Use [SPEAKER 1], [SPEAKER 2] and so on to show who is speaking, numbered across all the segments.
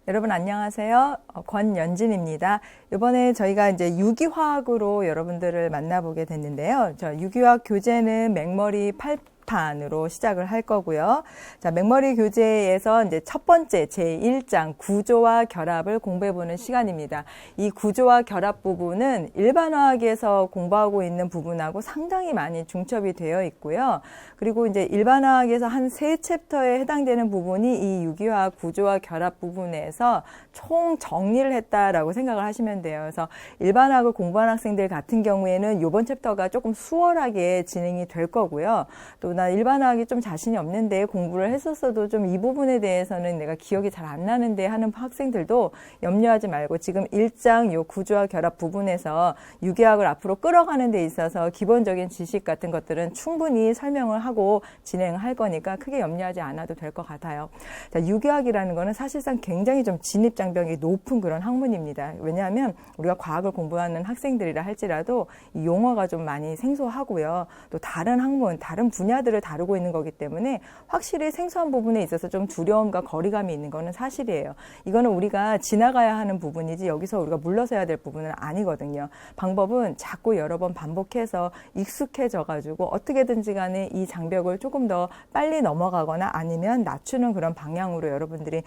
[SPEAKER 1] 여러분 안녕하세요. 권연진입니다. 이번에 저희가 이제 유기화학으로 여러분들을 만나보게 됐는데요. 유기화학 교재는 맥머리 8판으로 시작을 할 거고요. 자, 맥머리 교재에서 이제 첫 번째 제1장 구조와 결합을 공부해보는 시간입니다. 이 구조와 결합 부분은 일반화학에서 공부하고 있는 부분하고 상당히 많이 중첩이 되어 있고요. 그리고 이제 일반화학에서 한 3챕터에 해당되는 부분이 이 유기화학 구조와 결합 부분에서 총 정리를 했다라고 생각을 하시면 돼요. 그래서 일반화학을 공부하는 학생들 같은 경우에는 이번 챕터가 조금 수월하게 진행이 될 거고요. 또 나 일반화학이 좀 자신이 없는데 공부를 했었어도 좀 이 부분에 대해서는 내가 기억이 잘 안 나는데 하는 학생들도 염려하지 말고 지금 1장 요 구조와 결합 부분에서 유기화학을 앞으로 끌어가는 데 있어서 기본적인 지식 같은 것들은 충분히 설명을 하고 진행할 거니까 크게 염려하지 않아도 될 것 같아요. 자, 유기화학이라는 거는 사실상 굉장히 좀 진입장벽이 높은 그런 학문입니다. 왜냐하면 우리가 과학을 공부하는 학생들이라 할지라도 이 용어가 좀 많이 생소하고요. 또 다른 학문, 다른 분야들을 다루고 있는 거기 때문에 확실히 생소한 부분에 있어서 좀 두려움과 거리감이 있는 거는 사실이에요. 이거는 우리가 지나가야 하는 부분이지 여기서 우리가 물러서야 될 부분은 아니거든요. 방법은 자꾸 여러 번 반복해서 익숙해져 가지고 어떻게든지 간에 이 장벽을 조금 더 빨리 넘어가거나 아니면 낮추는 그런 방향으로 여러분들이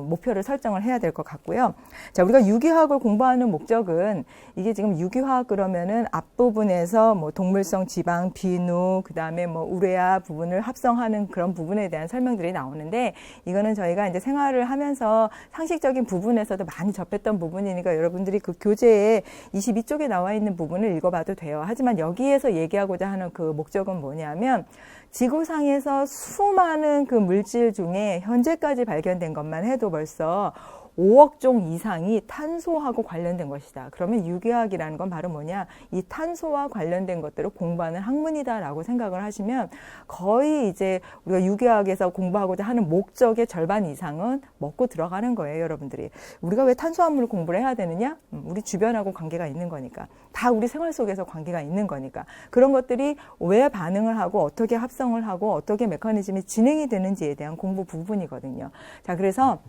[SPEAKER 1] 목표를 설정을 해야 될 것 같고요. 자, 우리가 유기화학을 공부하는 목적은 이게 지금 유기화학 그러면은 앞부분에서 뭐 동물성 지방, 비누, 그다음에 뭐 우레아 부분을 합성하는 그런 부분에 대한 설명들이 나오는데 이거는 저희가 이제 생활을 하면서 상식적인 부분에서도 많이 접했던 부분이니까 여러분들이 그 교재에 22쪽에 나와 있는 부분을 읽어봐도 돼요. 하지만 여기에서 얘기하고자 하는 그 목적은 뭐냐면 지구상에서 수많은 그 물질 중에 현재까지 발견된 것만 해도 벌써 5억 종 이상이 탄소하고 관련된 것이다. 그러면 유기화학이라는 건 바로 뭐냐? 이 탄소와 관련된 것들을 공부하는 학문이다라고 생각을 하시면 거의 이제 우리가 유기화학에서 공부하고자 하는 목적의 절반 이상은 먹고 들어가는 거예요, 여러분들이. 우리가 왜 탄소화물을 공부를 해야 되느냐? 우리 주변하고 관계가 있는 거니까. 다 우리 생활 속에서 관계가 있는 거니까. 그런 것들이 왜 반응을 하고 어떻게 합성을 하고 어떻게 메커니즘이 진행이 되는지에 대한 공부 부분이거든요. 자, 그래서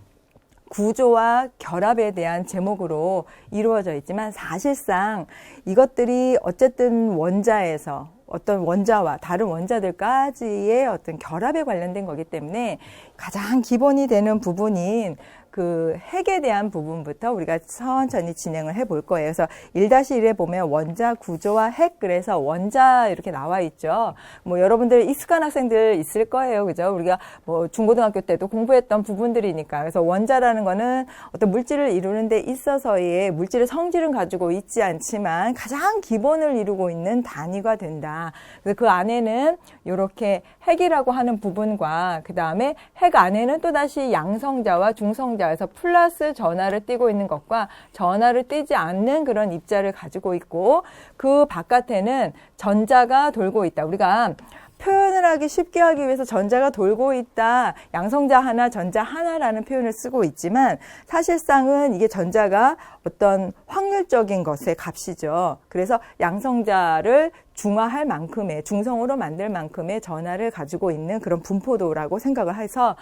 [SPEAKER 1] 구조와 결합에 대한 제목으로 이루어져 있지만 사실상 이것들이 어쨌든 원자에서 어떤 원자와 다른 원자들까지의 어떤 결합에 관련된 거기 때문에 가장 기본이 되는 부분인 그 핵에 대한 부분부터 우리가 천천히 진행을 해볼 거예요. 그래서 1-1에 보면 원자, 구조와 핵, 그래서 원자 이렇게 나와 있죠. 뭐 여러분들 익숙한 학생들 있을 거예요. 그죠? 우리가 뭐 중고등학교 때도 공부했던 부분들이니까. 그래서 원자라는 거는 어떤 물질을 이루는 데 있어서의 물질의 성질은 가지고 있지 않지만 가장 기본을 이루고 있는 단위가 된다. 그래서 그 안에는 이렇게 핵이라고 하는 부분과 그 다음에 핵 안에는 또다시 양성자와 중성자 그래서 플러스 전하를 띠고 있는 것과 전하를 띠지 않는 그런 입자를 가지고 있고 그 바깥에는 전자가 돌고 있다. 우리가 표현을 하기 쉽게 하기 위해서 전자가 돌고 있다. 양성자 하나, 전자 하나라는 표현을 쓰고 있지만 사실상은 이게 전자가 어떤 확률적인 것의 값이죠. 그래서 양성자를 중화할 만큼의 중성으로 만들 만큼의 전하를 가지고 있는 그런 분포도라고 생각을 해서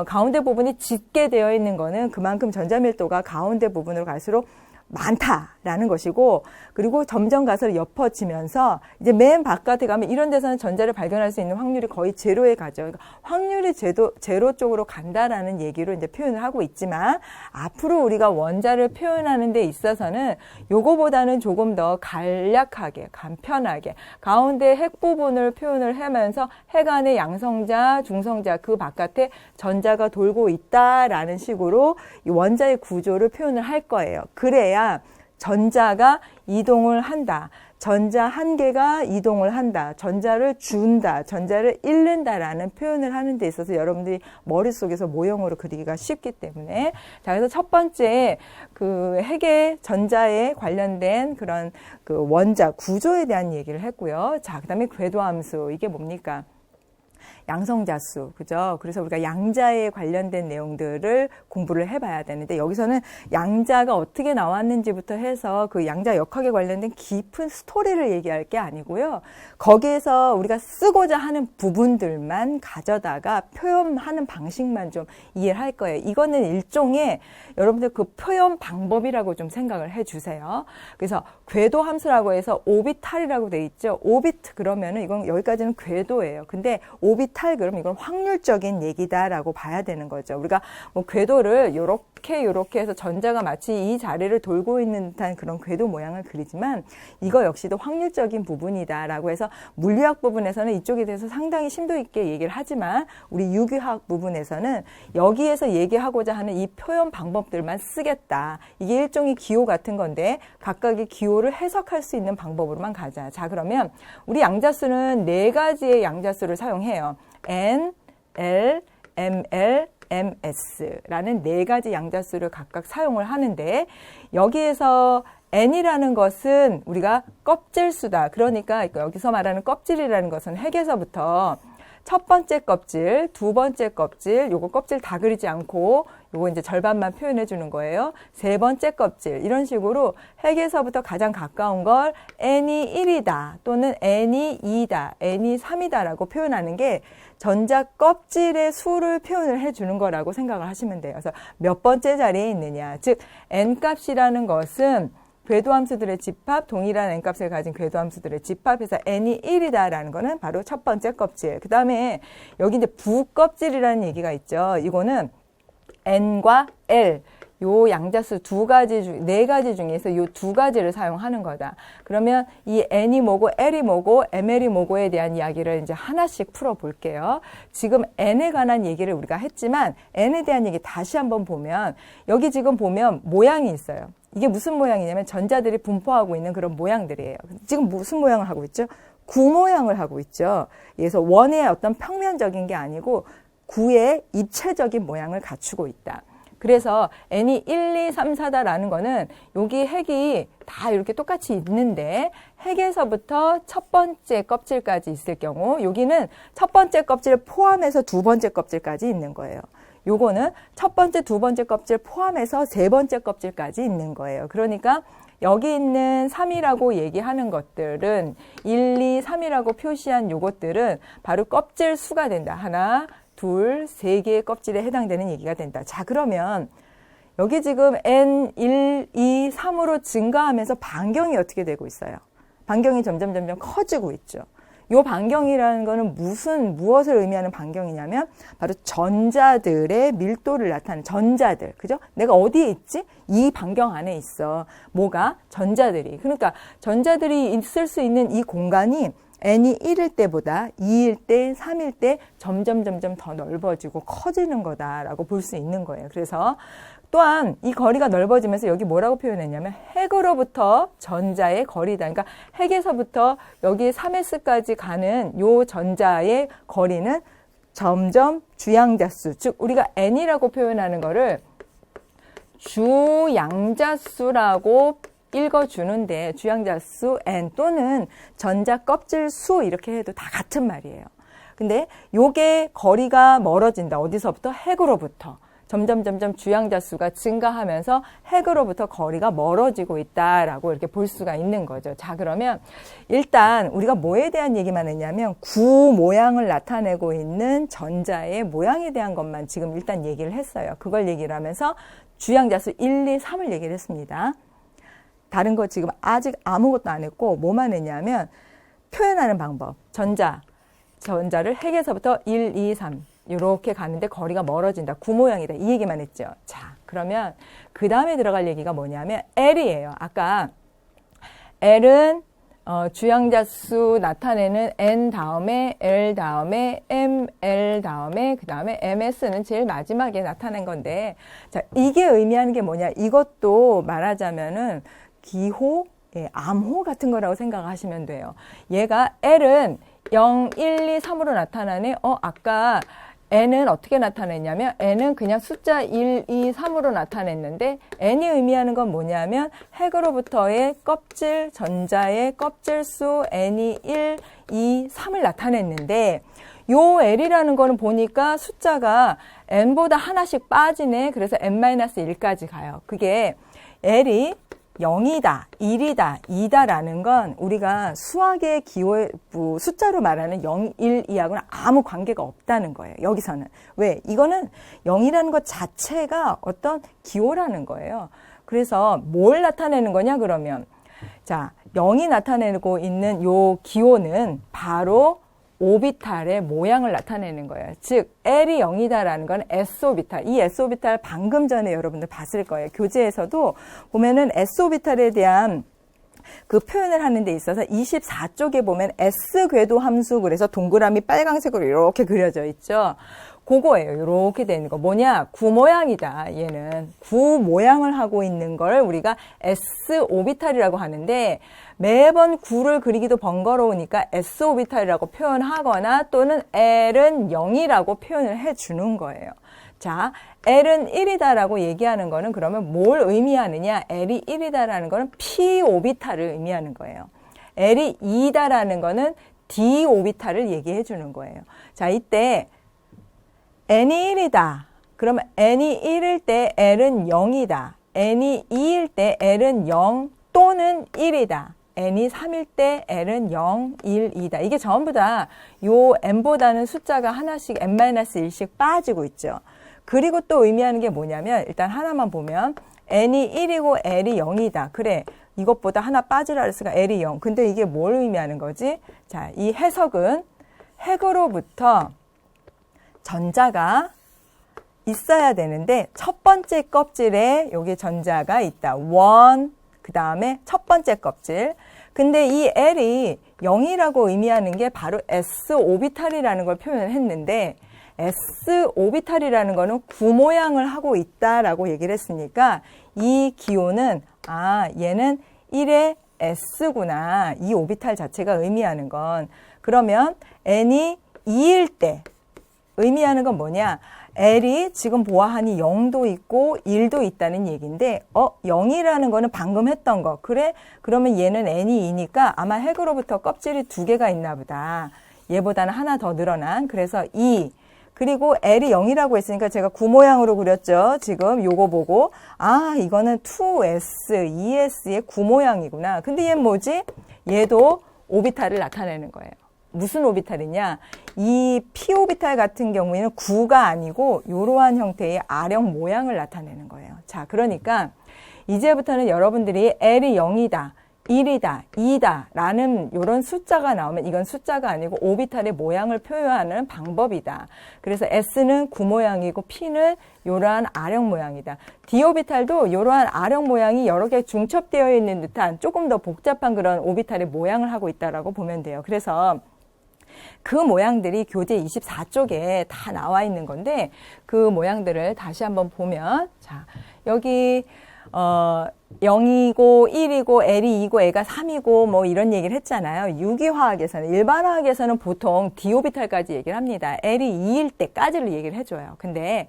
[SPEAKER 1] 가운데 부분이 짙게 되어 있는 거는 그만큼 전자 밀도가 가운데 부분으로 갈수록 많다라는 것이고 그리고 점점 가서 옅어지면서 이제 맨 바깥에 가면 이런 데서는 전자를 발견할 수 있는 확률이 거의 제로에 가죠. 그러니까 확률이 제로 쪽으로 간다라는 얘기로 이제 표현을 하고 있지만 앞으로 우리가 원자를 표현하는 데 있어서는 요거보다는 조금 더 간략하게 간편하게 가운데 핵 부분을 표현을 하면서 핵 안에 양성자, 중성자 그 바깥에 전자가 돌고 있다라는 식으로 이 원자의 구조를 표현을 할 거예요. 그래야 전자가 이동을 한다. 전자 한 개가 이동을 한다. 전자를 준다. 전자를 잃는다라는 표현을 하는 데 있어서 여러분들이 머릿속에서 모형으로 그리기가 쉽기 때문에 자, 그래서 첫 번째 그 핵의 전자에 관련된 그런 그 원자 구조에 대한 얘기를 했고요. 자, 그다음에 궤도함수 이게 뭡니까? 양성자수, 그죠? 그래서 우리가 양자에 관련된 내용들을 공부를 해봐야 되는데 여기서는 양자가 어떻게 나왔는지부터 해서 그 양자 역학에 관련된 깊은 스토리를 얘기할 게 아니고요. 거기에서 우리가 쓰고자 하는 부분들만 가져다가 표현하는 방식만 좀 이해를 할 거예요. 이거는 일종의 여러분들 그 표현 방법이라고 좀 생각을 해주세요. 그래서 궤도 함수라고 해서 오비탈이라고 돼 있죠. 오비트 그러면은 이건 여기까지는 궤도예요. 근데 오비탈 그럼 이건 확률적인 얘기다라고 봐야 되는 거죠. 우리가 뭐 궤도를 요렇게 해서 전자가 마치 이 자리를 돌고 있는 듯한 그런 궤도 모양을 그리지만 이거 역시도 확률적인 부분이다라고 해서 물리학 부분에서는 이쪽에 대해서 상당히 심도 있게 얘기를 하지만 우리 유기학 부분에서는 여기에서 얘기하고자 하는 이 표현 방법들만 쓰겠다. 이게 일종의 기호 같은 건데 각각의 기호를 해석할 수 있는 방법으로만 가자. 자, 그러면 우리 양자수는 네 가지의 양자수를 사용해요. N, L, ML, MS라는 네 가지 양자수를 각각 사용을 하는데 여기에서 N이라는 것은 우리가 껍질수다. 그러니까 여기서 말하는 껍질이라는 것은 핵에서부터 첫 번째 껍질, 두 번째 껍질, 요거 껍질 다 그리지 않고 요거 이제 절반만 표현해 주는 거예요. 세 번째 껍질 이런 식으로 핵에서부터 가장 가까운 걸 N이 1이다 또는 N이 2다, N이 3이다 라고 표현하는 게 전자 껍질의 수를 표현을 해주는 거라고 생각을 하시면 돼요. 그래서 몇 번째 자리에 있느냐. 즉 N값이라는 것은 궤도함수들의 집합, 동일한 N값을 가진 궤도함수들의 집합에서 N이 1이다라는 거는 바로 첫 번째 껍질. 그 다음에 여기 이제 부껍질이라는 얘기가 있죠. 이거는 N과 L, 요 양자수 네 가지 중에서 요 두 가지를 사용하는 거다. 그러면 이 N이 뭐고 L이 뭐고 ML이 뭐고에 대한 이야기를 이제 하나씩 풀어볼게요. 지금 N에 관한 얘기를 우리가 했지만 N에 대한 얘기 다시 한번 보면 여기 지금 보면 모양이 있어요. 이게 무슨 모양이냐면 전자들이 분포하고 있는 그런 모양들이에요. 지금 무슨 모양을 하고 있죠? 구 모양을 하고 있죠. 그래서 원의 어떤 평면적인 게 아니고 구의 입체적인 모양을 갖추고 있다. 그래서 N이 1, 2, 3, 4다라는 거는 여기 핵이 다 이렇게 똑같이 있는데 핵에서부터 첫 번째 껍질까지 있을 경우 여기는 첫 번째 껍질을 포함해서 두 번째 껍질까지 있는 거예요. 요거는 첫 번째, 두 번째 껍질 포함해서 세 번째 껍질까지 있는 거예요. 그러니까 여기 있는 3이라고 얘기하는 것들은 1, 2, 3이라고 표시한 요것들은 바로 껍질 수가 된다. 하나, 둘, 세 개의 껍질에 해당되는 얘기가 된다. 자, 그러면 여기 지금 N, 1, 2, 3으로 증가하면서 반경이 어떻게 되고 있어요? 반경이 점점 커지고 있죠. 요 반경이라는 거는 무엇을 의미하는 반경이냐면 바로 전자들의 밀도를 나타내는 전자들. 그죠? 내가 어디에 있지? 이 반경 안에 있어. 뭐가? 전자들이. 그러니까 전자들이 있을 수 있는 이 공간이 N이 1일 때보다 2일 때, 3일 때 점점 더 넓어지고 커지는 거다라고 볼 수 있는 거예요. 그래서 또한 이 거리가 넓어지면서 여기 뭐라고 표현했냐면 핵으로부터 전자의 거리다. 그러니까 핵에서부터 여기 3s까지 가는 요 전자의 거리는 점점 주양자수, 즉 우리가 N이라고 표현하는 거를 주양자수라고 읽어주는데 주양자수 N 또는 전자 껍질 수 이렇게 해도 다 같은 말이에요. 근데 요게 거리가 멀어진다. 어디서부터? 핵으로부터. 점점 주양자수가 증가하면서 핵으로부터 거리가 멀어지고 있다라고 이렇게 볼 수가 있는 거죠. 자, 그러면 일단 우리가 뭐에 대한 얘기만 했냐면 구 모양을 나타내고 있는 전자의 모양에 대한 것만 지금 일단 얘기를 했어요. 그걸 얘기를 하면서 주양자수 1, 2, 3을 얘기를 했습니다. 다른 거 지금 아직 아무것도 안 했고 뭐만 했냐면 표현하는 방법. 전자를 핵에서부터 1, 2, 3 이렇게 가는데 거리가 멀어진다. 구 모양이다. 이 얘기만 했죠. 자, 그러면 그 다음에 들어갈 얘기가 뭐냐면 L이에요. 아까 L은 주양자수 나타내는 N 다음에 L 다음에 ML 다음에 그 다음에 MS는 제일 마지막에 나타낸 건데 자, 이게 의미하는 게 뭐냐. 이것도 말하자면은 기호, 암호 같은 거라고 생각하시면 돼요. 얘가 L은 0, 1, 2, 3으로 나타나네. 아까 n은 어떻게 나타냈냐면 n은 그냥 숫자 1, 2, 3으로 나타냈는데 n이 의미하는 건 뭐냐면 핵으로부터의 껍질, 전자의 껍질수 n이 1, 2, 3을 나타냈는데 요 L이라는 거는 보니까 숫자가 n보다 하나씩 빠지네. 그래서 n-1까지 가요. 그게 L이 0이다, 1이다, 2다라는 건 우리가 수학의 기호, 숫자로 말하는 0, 1, 2하고는 아무 관계가 없다는 거예요. 여기서는. 왜? 이거는 0이라는 것 자체가 어떤 기호라는 거예요. 그래서 뭘 나타내는 거냐 그러면 자, 0이 나타내고 있는 요 기호는 바로 오비탈의 모양을 나타내는 거예요. 즉 L이 0이다라는 건 S오비탈. 이 S오비탈 방금 전에 여러분들 봤을 거예요. 교재에서도 보면은 S오비탈에 대한 그 표현을 하는 데 있어서 24쪽에 보면 S궤도 함수 그래서 동그라미 빨강색으로 이렇게 그려져 있죠. 그거예요. 이렇게 되는 거. 뭐냐? 구 모양이다. 얘는 구 모양을 하고 있는 걸 우리가 S오비탈이라고 하는데 매번 구를 그리기도 번거로우니까 S오비탈이라고 표현하거나 또는 L은 0이라고 표현을 해주는 거예요. 자, L은 1이다라고 얘기하는 거는 그러면 뭘 의미하느냐? L이 1이다라는 거는 P오비탈을 의미하는 거예요. L이 2다라는 거는 D오비탈을 얘기해 주는 거예요. 자, 이때 n이 1이다. 그러면 n이 1일 때 L은 0이다. n이 2일 때 L은 0 또는 1이다. n이 3일 때 L은 0, 1, 2다. 이게 전부 다 요 n보다는 숫자가 하나씩 n-1씩 빠지고 있죠. 그리고 또 의미하는 게 뭐냐면 일단 하나만 보면 n이 1이고 L이 0이다. 그래. 이것보다 하나 빠지라 그랬으니까 L이 0. 근데 이게 뭘 의미하는 거지? 자, 이 해석은 핵으로부터 전자가 있어야 되는데 첫 번째 껍질에 여기 전자가 있다. 원, 그 다음에 첫 번째 껍질. 근데 이 L이 0이라고 의미하는 게 바로 S오비탈이라는 걸 표현을 했는데 S오비탈이라는 거는 구 모양을 하고 있다라고 얘기를 했으니까 이 기호는 얘는 1의 S구나. 이 오비탈 자체가 의미하는 건 그러면 n이 2일 때 의미하는 건 뭐냐? L이 지금 보아하니 0도 있고 1도 있다는 얘기인데 0이라는 거는 방금 했던 거. 그래? 그러면 얘는 n이 2니까 아마 핵으로부터 껍질이 2개가 있나 보다. 얘보다는 하나 더 늘어난. 그래서 2. 그리고 L이 0이라고 했으니까 제가 구 모양으로 그렸죠. 지금 요거 보고 이거는 2S, 2S의 구 모양이구나. 근데 얘는 뭐지? 얘도 오비탈을 나타내는 거예요. 무슨 오비탈이냐? 이 P오비탈 같은 경우에는 구가 아니고 이러한 형태의 R형 모양을 나타내는 거예요. 자, 그러니까 이제부터는 여러분들이 L이 0이다, 1이다, 2다 라는 이런 숫자가 나오면 이건 숫자가 아니고 오비탈의 모양을 표현하는 방법이다. 그래서 S는 구 모양이고 P는 이러한 R형 모양이다. D오비탈도 이러한 R형 모양이 여러 개 중첩되어 있는 듯한 조금 더 복잡한 그런 오비탈의 모양을 하고 있다라고 보면 돼요. 그래서 그 모양들이 교재 24쪽에 다 나와 있는 건데 그 모양들을 다시 한번 보면 자, 여기 0이고 1이고 L이 2고 L가 3이고 뭐 이런 얘기를 했잖아요. 유기화학에서는 일반화학에서는 보통 D오비탈까지 얘기를 합니다. L이 2일 때까지를 얘기를 해줘요. 근데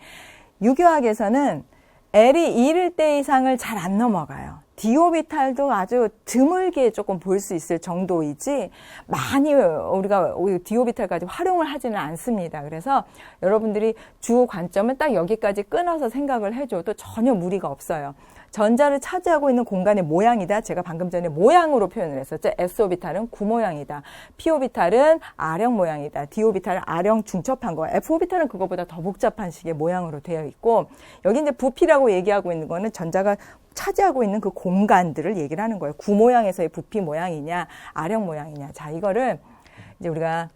[SPEAKER 1] 유기화학에서는 L이 1일 때 이상을 잘 안 넘어가요. D오비탈도 아주 드물게 조금 볼 수 있을 정도이지 많이 우리가 D오비탈까지 활용을 하지는 않습니다. 그래서 여러분들이 주 관점은 딱 여기까지 끊어서 생각을 해줘도 전혀 무리가 없어요. 전자를 차지하고 있는 공간의 모양이다. 제가 방금 전에 모양으로 표현을 했었죠. S오비탈은 구 모양이다. P오비탈은 R형 모양이다. D오비탈은 R형 중첩한 거. F오비탈은 그거보다 더 복잡한 식의 모양으로 되어 있고 여기 이제 부피라고 얘기하고 있는 거는 전자가 차지하고 있는 그 공간들을 얘기를 하는 거예요. 구 모양에서의 부피 모양이냐, R형 모양이냐. 자, 이거를 이제 우리가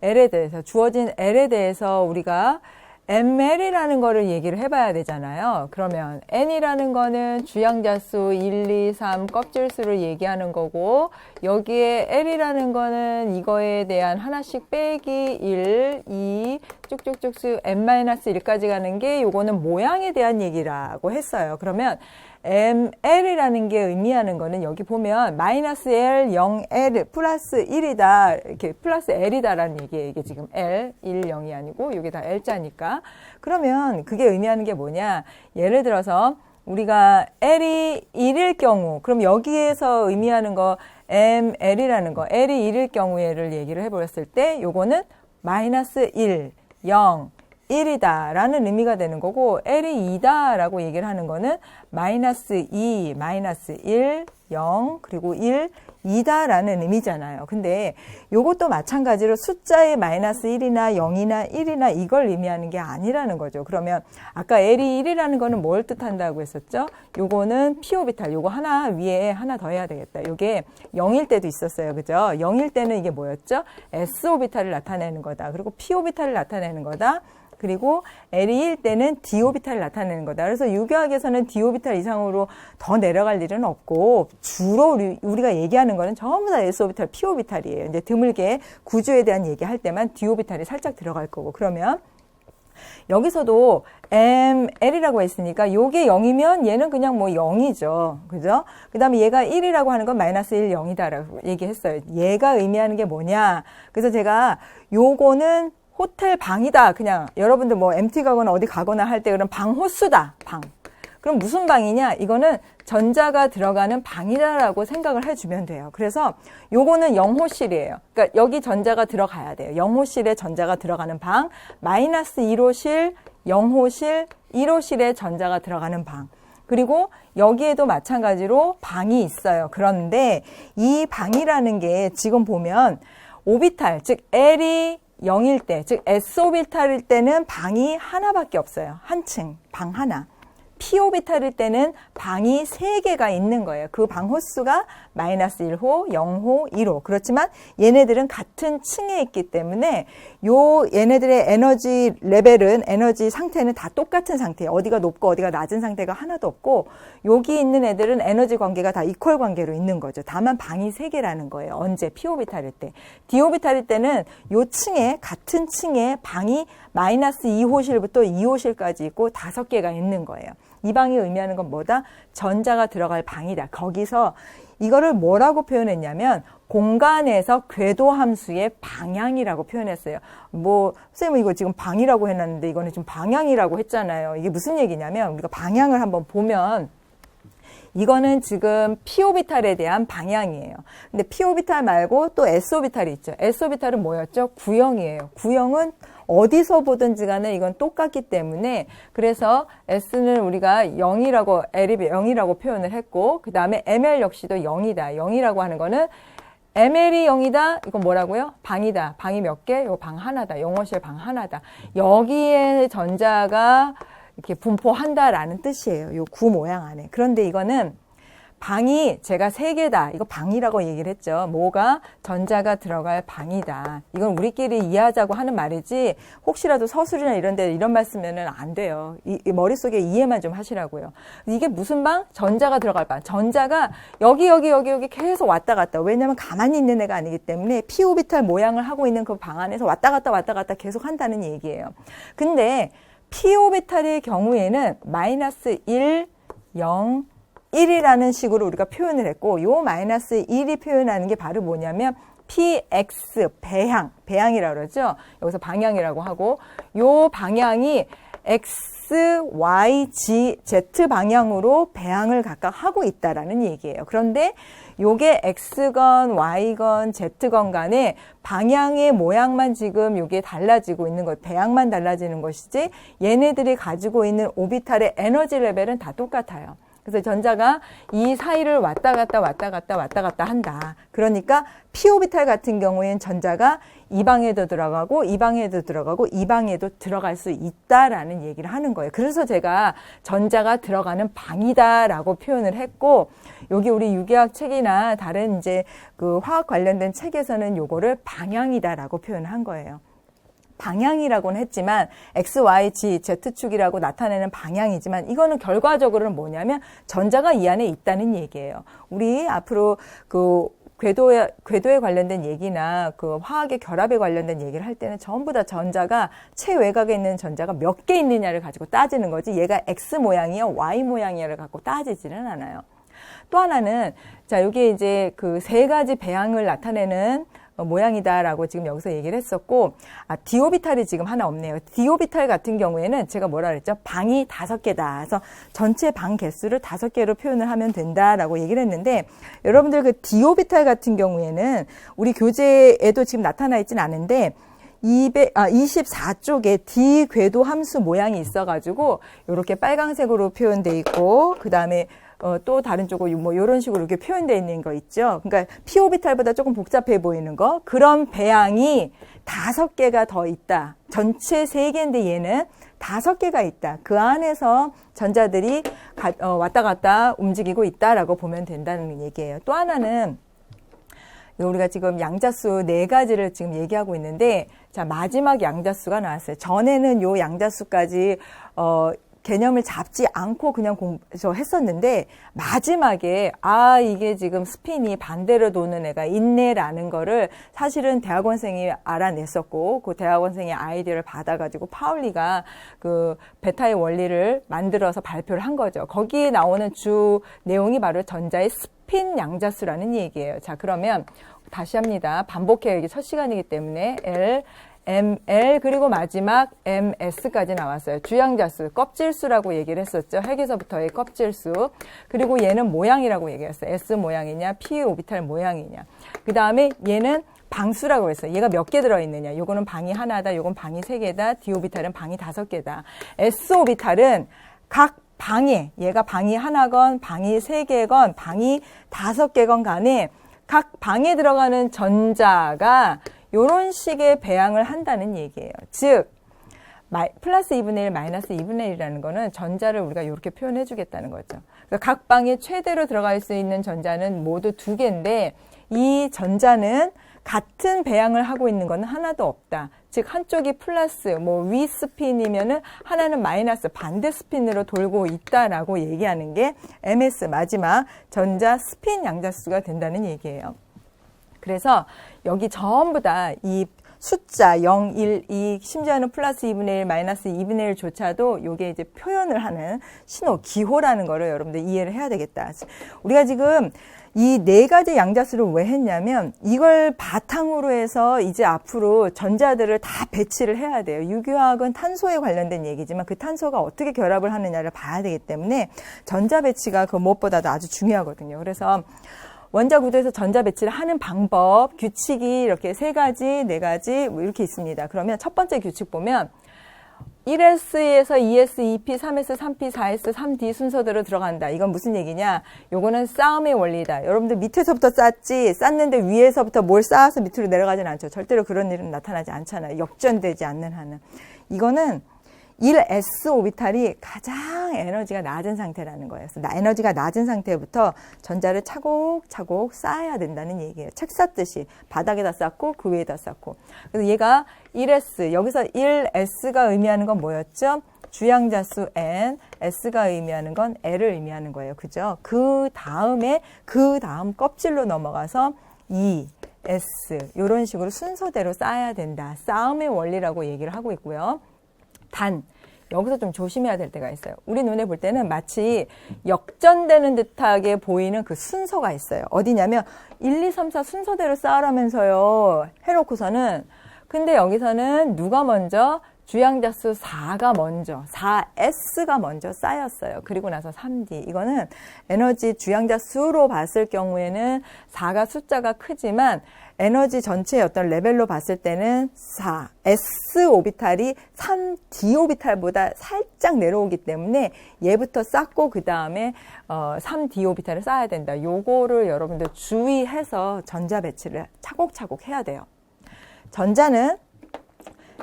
[SPEAKER 1] L에 대해서 주어진 L에 대해서 우리가 ml이라는 거를 얘기를 해봐야 되잖아요. 그러면 n이라는 거는 주양자수 1, 2, 3 껍질수를 얘기하는 거고 여기에 l이라는 거는 이거에 대한 하나씩 빼기 1, 2 쭉쭉쭉 n-1까지 가는 게 요거는 모양에 대한 얘기라고 했어요. 그러면 ml이라는 게 의미하는 거는 여기 보면 마이너스 l, 0l, 플러스 1이다. 이렇게 플러스 l이다라는 얘기예요. 이게 지금 l, 1, 0이 아니고 이게 다 l자니까. 그러면 그게 의미하는 게 뭐냐. 예를 들어서 우리가 l이 1일 경우, 그럼 여기에서 의미하는 거 ml이라는 거, l이 1일 경우에를 얘기를 해버렸을 때 요거는 마이너스 1, 0, 1이다 라는 의미가 되는 거고 L이 2다 라고 얘기를 하는 거는 마이너스 2, 마이너스 1, 0, 그리고 1, 2다 라는 의미잖아요. 근데 요것도 마찬가지로 숫자의 마이너스 1이나 0이나 1이나 이걸 의미하는 게 아니라는 거죠. 그러면 아까 L이 1이라는 거는 뭘 뜻한다고 했었죠? 요거는 P 오비탈, 요거 하나 위에 하나 더 해야 되겠다. 요게 0일 때도 있었어요. 그죠? 0일 때는 이게 뭐였죠? S 오비탈을 나타내는 거다. 그리고 P 오비탈을 나타내는 거다. 그리고 L이 1일 때는 D 오비탈을 나타내는 거다. 그래서 유교학에서는 D 오비탈 이상으로 더 내려갈 일은 없고 주로 우리가 얘기하는 거는 전부 다 S 오비탈, P 오비탈이에요. 이제 드물게 구조에 대한 얘기할 때만 D 오비탈이 살짝 들어갈 거고. 그러면 여기서도 ML이라고 했으니까 요게 0이면 얘는 그냥 뭐 0이죠. 그죠? 그 다음에 얘가 1이라고 하는 건 마이너스 1, 0이다라고 얘기했어요. 얘가 의미하는 게 뭐냐. 그래서 제가 요거는 호텔 방이다. 그냥 여러분들 뭐 MT 가거나 어디 가거나 할 때 그런 방 호수다. 방. 그럼 무슨 방이냐? 이거는 전자가 들어가는 방이다라고 생각을 해주면 돼요. 그래서 요거는 0호실이에요. 그러니까 여기 전자가 들어가야 돼요. 0호실에 전자가 들어가는 방, 마이너스 1호실, 0호실, 1호실에 전자가 들어가는 방. 그리고 여기에도 마찬가지로 방이 있어요. 그런데 이 방이라는 게 지금 보면 오비탈, 즉 L이 0일 때, 즉 S 오비탈일 때는 방이 하나밖에 없어요. 한 층, 방 하나. P 오비탈일 때는 방이 3개가 있는 거예요. 그 방 호수가 마이너스 1호, 0호, 1호. 그렇지만 얘네들은 같은 층에 있기 때문에 얘네들의 에너지 레벨은, 에너지 상태는 다 똑같은 상태예요. 어디가 높고 어디가 낮은 상태가 하나도 없고 여기 있는 애들은 에너지 관계가 다 이퀄 관계로 있는 거죠. 다만 방이 3개라는 거예요. 언제? P 오비탈일 때. D 오비탈일 때는 요 층에, 같은 층에 방이 마이너스 2호실부터 2호실까지 있고 5개가 있는 거예요. 이 방이 의미하는 건 뭐다? 전자가 들어갈 방이다. 거기서 이거를 뭐라고 표현했냐면 공간에서 궤도 함수의 방향이라고 표현했어요. 뭐 선생님 이거 지금 방이라고 해놨는데 이거는 지금 방향이라고 했잖아요. 이게 무슨 얘기냐면 우리가 방향을 한번 보면 이거는 지금 P 오비탈에 대한 방향이에요. 근데 P 오비탈 말고 또 S 오비탈이 있죠. S 오비탈은 뭐였죠? 구형이에요. 구형은 어디서 보든지 간에 이건 똑같기 때문에 그래서 S는 우리가 0이라고, L이 0이라고 표현을 했고 그 다음에 ML 역시도 0이다. 0이라고 하는 거는 ML이 0이다. 이건 뭐라고요? 방이다. 방이 몇 개? 이거 방 하나다. 0호실 방 하나다. 여기에 전자가 이렇게 분포한다라는 뜻이에요. 요 구 모양 안에. 그런데 이거는 방이 제가 3개다. 이거 방이라고 얘기를 했죠. 뭐가? 전자가 들어갈 방이다. 이건 우리끼리 이해하자고 하는 말이지 혹시라도 서술이나 이런 데 이런 말 쓰면은 안 돼요. 이 머릿속에 이해만 좀 하시라고요. 이게 무슨 방? 전자가 들어갈 방. 전자가 여기 계속 왔다 갔다. 왜냐면 가만히 있는 애가 아니기 때문에 P 오비탈 모양을 하고 있는 그 방 안에서 왔다 갔다 계속 한다는 얘기예요. 근데 P 오비탈의 경우에는 마이너스 1, 0, 1이라는 식으로 우리가 표현을 했고 요 마이너스 1이 표현하는 게 바로 뭐냐면 PX, 배향이라고 그러죠. 여기서 방향이라고 하고 요 방향이 X, Y, Z 방향으로 배향을 각각 하고 있다라는 얘기예요. 그런데 요게 X건 Y건 Z건 간에 방향의 모양만 지금 요게 달라지고 있는 것, 배향만 달라지는 것이지 얘네들이 가지고 있는 오비탈의 에너지 레벨은 다 똑같아요. 그래서 전자가 이 사이를 왔다 갔다 한다. 그러니까 P 오비탈 같은 경우에는 전자가 이 방에도 들어가고 이 방에도 들어가고 이 방에도 들어갈 수 있다라는 얘기를 하는 거예요. 그래서 제가 전자가 들어가는 방이다라고 표현을 했고 여기 우리 유기학 책이나 다른 이제 그 화학 관련된 책에서는 요거를 방향이다라고 표현한 거예요. 방향이라고는 했지만 X, Y, Z축이라고 나타내는 방향이지만 이거는 결과적으로는 뭐냐면 전자가 이 안에 있다는 얘기예요. 우리 앞으로 그 궤도에 관련된 얘기나 그 화학의 결합에 관련된 얘기를 할 때는 전부 다 전자가 최외곽에 있는 전자가 몇 개 있느냐를 가지고 따지는 거지 얘가 X 모양이요, Y 모양이야를 갖고 따지지는 않아요. 또 하나는 자, 여기에 이제 그 세 가지 배양을 나타내는 모양이다라고 지금 여기서 얘기를 했었고, 디오비탈이 지금 하나 없네요. 디오비탈 같은 경우에는 제가 뭐라 그랬죠? 방이 5개다. 그래서 전체 방 개수를 5개로 표현을 하면 된다라고 얘기를 했는데, 여러분들 그 디오비탈 같은 경우에는 우리 교재에도 지금 나타나 있진 않은데, 24쪽에 D 궤도 함수 모양이 있어가지고, 이렇게 빨강색으로 표현돼 있고, 그 다음에 또 다른 쪽으로 뭐 이런 식으로 이렇게 표현되어 있는 거 있죠. 그러니까 p 오비탈보다 조금 복잡해 보이는 거. 그런 배양이 5개가 더 있다. 전체 3개인데 얘는 5개가 있다. 그 안에서 전자들이 왔다 갔다 움직이고 있다라고 보면 된다는 얘기예요. 또 하나는 우리가 지금 양자수 4가지를 지금 얘기하고 있는데, 자, 마지막 양자수가 나왔어요. 전에는 요 양자수까지 개념을 잡지 않고 그냥 했었는데, 마지막에 이게 지금 스핀이 반대로 도는 애가 있네라는 거를 사실은 대학원생이 알아냈었고, 그 대학원생의 아이디어를 받아가지고 파울리가 그 베타의 원리를 만들어서 발표를 한 거죠. 거기에 나오는 주 내용이 바로 전자의 스핀 양자수라는 얘기예요. 자, 그러면 다시 합니다. 반복해요. 이게 첫 시간이기 때문에 ML 그리고 마지막 MS까지 나왔어요. 주양자수, 껍질수라고 얘기를 했었죠. 핵에서부터의 껍질수. 그리고 얘는 모양이라고 얘기했어요. S 모양이냐, P 오비탈 모양이냐. 그 다음에 얘는 방수라고 했어요. 얘가 몇 개 들어있느냐. 요거는 방이 하나다, 요건 방이 3개다, D 오비탈은 방이 5개다. S 오비탈은 각 방에, 얘가 방이 하나건, 방이 3개건, 방이 5개건 간에 각 방에 들어가는 전자가 이런 식의 배양을 한다는 얘기예요. 즉, 플러스 2분의 1, 마이너스 2분의 1이라는 거는 전자를 우리가 이렇게 표현해 주겠다는 거죠. 그러니까 각 방에 최대로 들어갈 수 있는 전자는 모두 2개인데 이 전자는 같은 배양을 하고 있는 건 하나도 없다. 즉, 한쪽이 플러스, 위 스핀이면은 하나는 마이너스 반대 스핀으로 돌고 있다라고 얘기하는 게 MS 마지막 전자 스핀 양자수가 된다는 얘기예요. 그래서 여기 전부 다 이 숫자 0, 1, 2, 심지어는 플러스 2분의 1, 마이너스 2분의 1조차도 요게 이제 표현을 하는 신호, 기호라는 거를 여러분들 이해를 해야 되겠다. 우리가 지금 이 4가지 양자수를 왜 했냐면 이걸 바탕으로 해서 이제 앞으로 전자들을 다 배치를 해야 돼요. 유기화학은 탄소에 관련된 얘기지만 그 탄소가 어떻게 결합을 하느냐를 봐야 되기 때문에 전자 배치가 그 무엇보다도 아주 중요하거든요. 그래서 원자 구도에서 전자 배치를 하는 방법, 규칙이 이렇게 3가지, 4가지 뭐 이렇게 있습니다. 그러면 첫 번째 규칙 보면 1S에서 2S, 2P, 3S, 3P, 4S, 3D 순서대로 들어간다. 이건 무슨 얘기냐? 요거는 싸움의 원리다. 여러분들 밑에서부터 쌓지, 쌓는데 위에서부터 뭘 쌓아서 밑으로 내려가진 않죠. 절대로 그런 일은 나타나지 않잖아요. 역전되지 않는 한은. 이거는 1S 오비탈이 가장 에너지가 낮은 상태라는 거예요. 그래서 에너지가 낮은 상태부터 전자를 차곡차곡 쌓아야 된다는 얘기예요. 책 쌓듯이 바닥에다 쌓고 그 위에다 쌓고. 그래서 얘가 1S, 여기서 1S가 의미하는 건 뭐였죠? 주양자수 N, S가 의미하는 건 L을 의미하는 거예요. 그죠? 그 다음 껍질로 넘어가서 2, S 이런 식으로 순서대로 쌓아야 된다. 싸움의 원리라고 얘기를 하고 있고요. 단, 여기서 좀 조심해야 될 때가 있어요. 우리 눈에 볼 때는 마치 역전되는 듯하게 보이는 그 순서가 있어요. 어디냐면 1, 2, 3, 4 순서대로 쌓으라면서요. 해놓고서는 근데 여기서는 누가 먼저? 주양자수 4가 먼저, 4S가 먼저 쌓였어요. 그리고 나서 3D. 이거는 에너지 주양자수로 봤을 경우에는 4가 숫자가 크지만 에너지 전체의 어떤 레벨로 봤을 때는 4S 오비탈이 3D 오비탈보다 살짝 내려오기 때문에 얘부터 쌓고 그 다음에 3D 오비탈을 쌓아야 된다. 요거를 여러분들 주의해서 전자 배치를 차곡차곡 해야 돼요. 전자는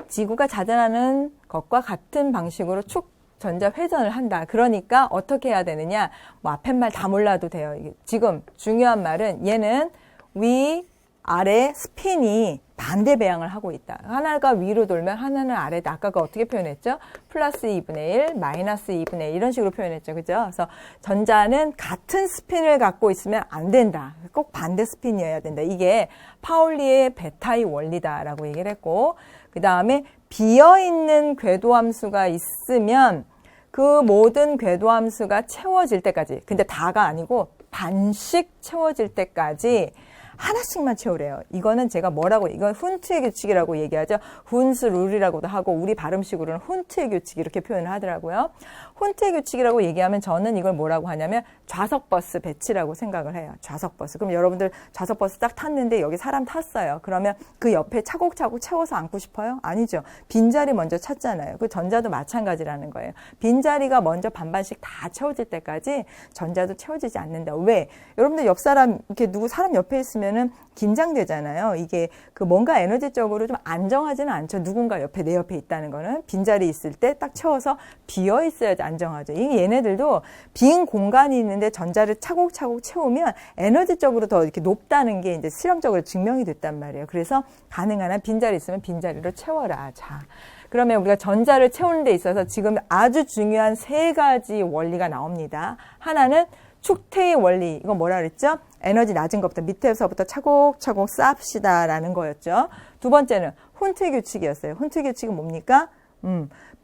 [SPEAKER 1] 지구가 자전하는 것과 같은 방식으로 축 전자 회전을 한다. 그러니까 어떻게 해야 되느냐? 앞에 말 다 몰라도 돼요. 지금 중요한 말은 얘는 위, 아래 스핀이 반대 배양을 하고 있다. 하나가 위로 돌면 하나는 아래다. 아까가 어떻게 표현했죠? 플러스 2분의 1, 마이너스 2분의 1 이런 식으로 표현했죠. 그죠? 그래서 전자는 같은 스핀을 갖고 있으면 안 된다. 꼭 반대 스핀이어야 된다. 이게 파울리의 베타의 원리다라고 얘기를 했고, 그 다음에 비어있는 궤도함수가 있으면 그 모든 궤도함수가 채워질 때까지, 근데 다가 아니고 반씩 채워질 때까지 하나씩만 채우래요. 이거는 제가 이건 훈트의 규칙이라고 얘기하죠. 훈스 룰이라고도 하고 우리 발음식으로는 훈트의 규칙 이렇게 표현을 하더라고요. 훈트의 규칙이라고 얘기하면 저는 이걸 뭐라고 하냐면 좌석버스 배치라고 생각을 해요. 좌석버스. 그럼 여러분들 좌석버스 딱 탔는데 여기 사람 탔어요. 그러면 그 옆에 차곡차곡 채워서 앉고 싶어요? 아니죠. 빈자리 먼저 찾잖아요. 그 전자도 마찬가지라는 거예요. 빈자리가 먼저 반반씩 다 채워질 때까지 전자도 채워지지 않는다. 왜? 여러분들 옆 사람 이렇게 사람 옆에 있으면 는 긴장되잖아요. 이게 그 뭔가 에너지적으로 좀 안정하지는 않죠. 누군가 내 옆에 있다는 거는 빈자리 있을 때 딱 채워서 비어 있어야지 안정하죠. 얘네들도 빈 공간이 있는데 전자를 차곡차곡 채우면 에너지적으로 더 이렇게 높다는 게 이제 실험적으로 증명이 됐단 말이에요. 그래서 가능한 한 빈자리 있으면 빈자리로 채워라. 자. 그러면 우리가 전자를 채우는 데 있어서 지금 아주 중요한 3가지 원리가 나옵니다. 하나는 축테의 원리, 이거 뭐라 그랬죠? 에너지 낮은 것부터 밑에서부터 차곡차곡 쌓읍시다라는 거였죠. 두 번째는 훈트 규칙이었어요. 훈트 규칙은 뭡니까?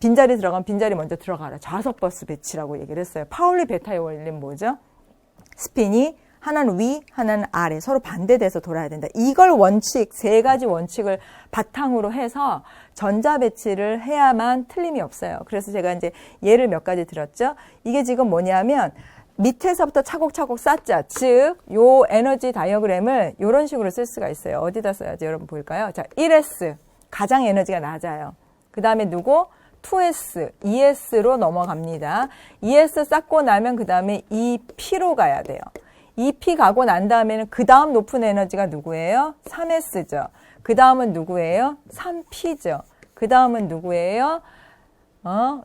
[SPEAKER 1] 빈자리 들어가면 빈자리 먼저 들어가라. 좌석버스 배치라고 얘기를 했어요. 파울리 베타의 원리는 뭐죠? 스핀이 하나는 위, 하나는 아래, 서로 반대돼서 돌아야 된다. 이걸 3가지 원칙을 바탕으로 해서 전자 배치를 해야만 틀림이 없어요. 그래서 제가 이제 예를 몇 가지 들었죠. 이게 지금 뭐냐면 밑에서부터 차곡차곡 쌓자. 즉, 요 에너지 다이어그램을 이런 식으로 쓸 수가 있어요. 어디다 써야지 여러분 보일까요? 자, 1S. 가장 에너지가 낮아요. 그 다음에 누구? 2S, 2S로 넘어갑니다. 2S 쌓고 나면 그 다음에 2P로 가야 돼요. 2P 가고 난 다음에는 그 다음 높은 에너지가 누구예요? 3S죠. 그 다음은 누구예요? 3P죠. 그 다음은 누구예요?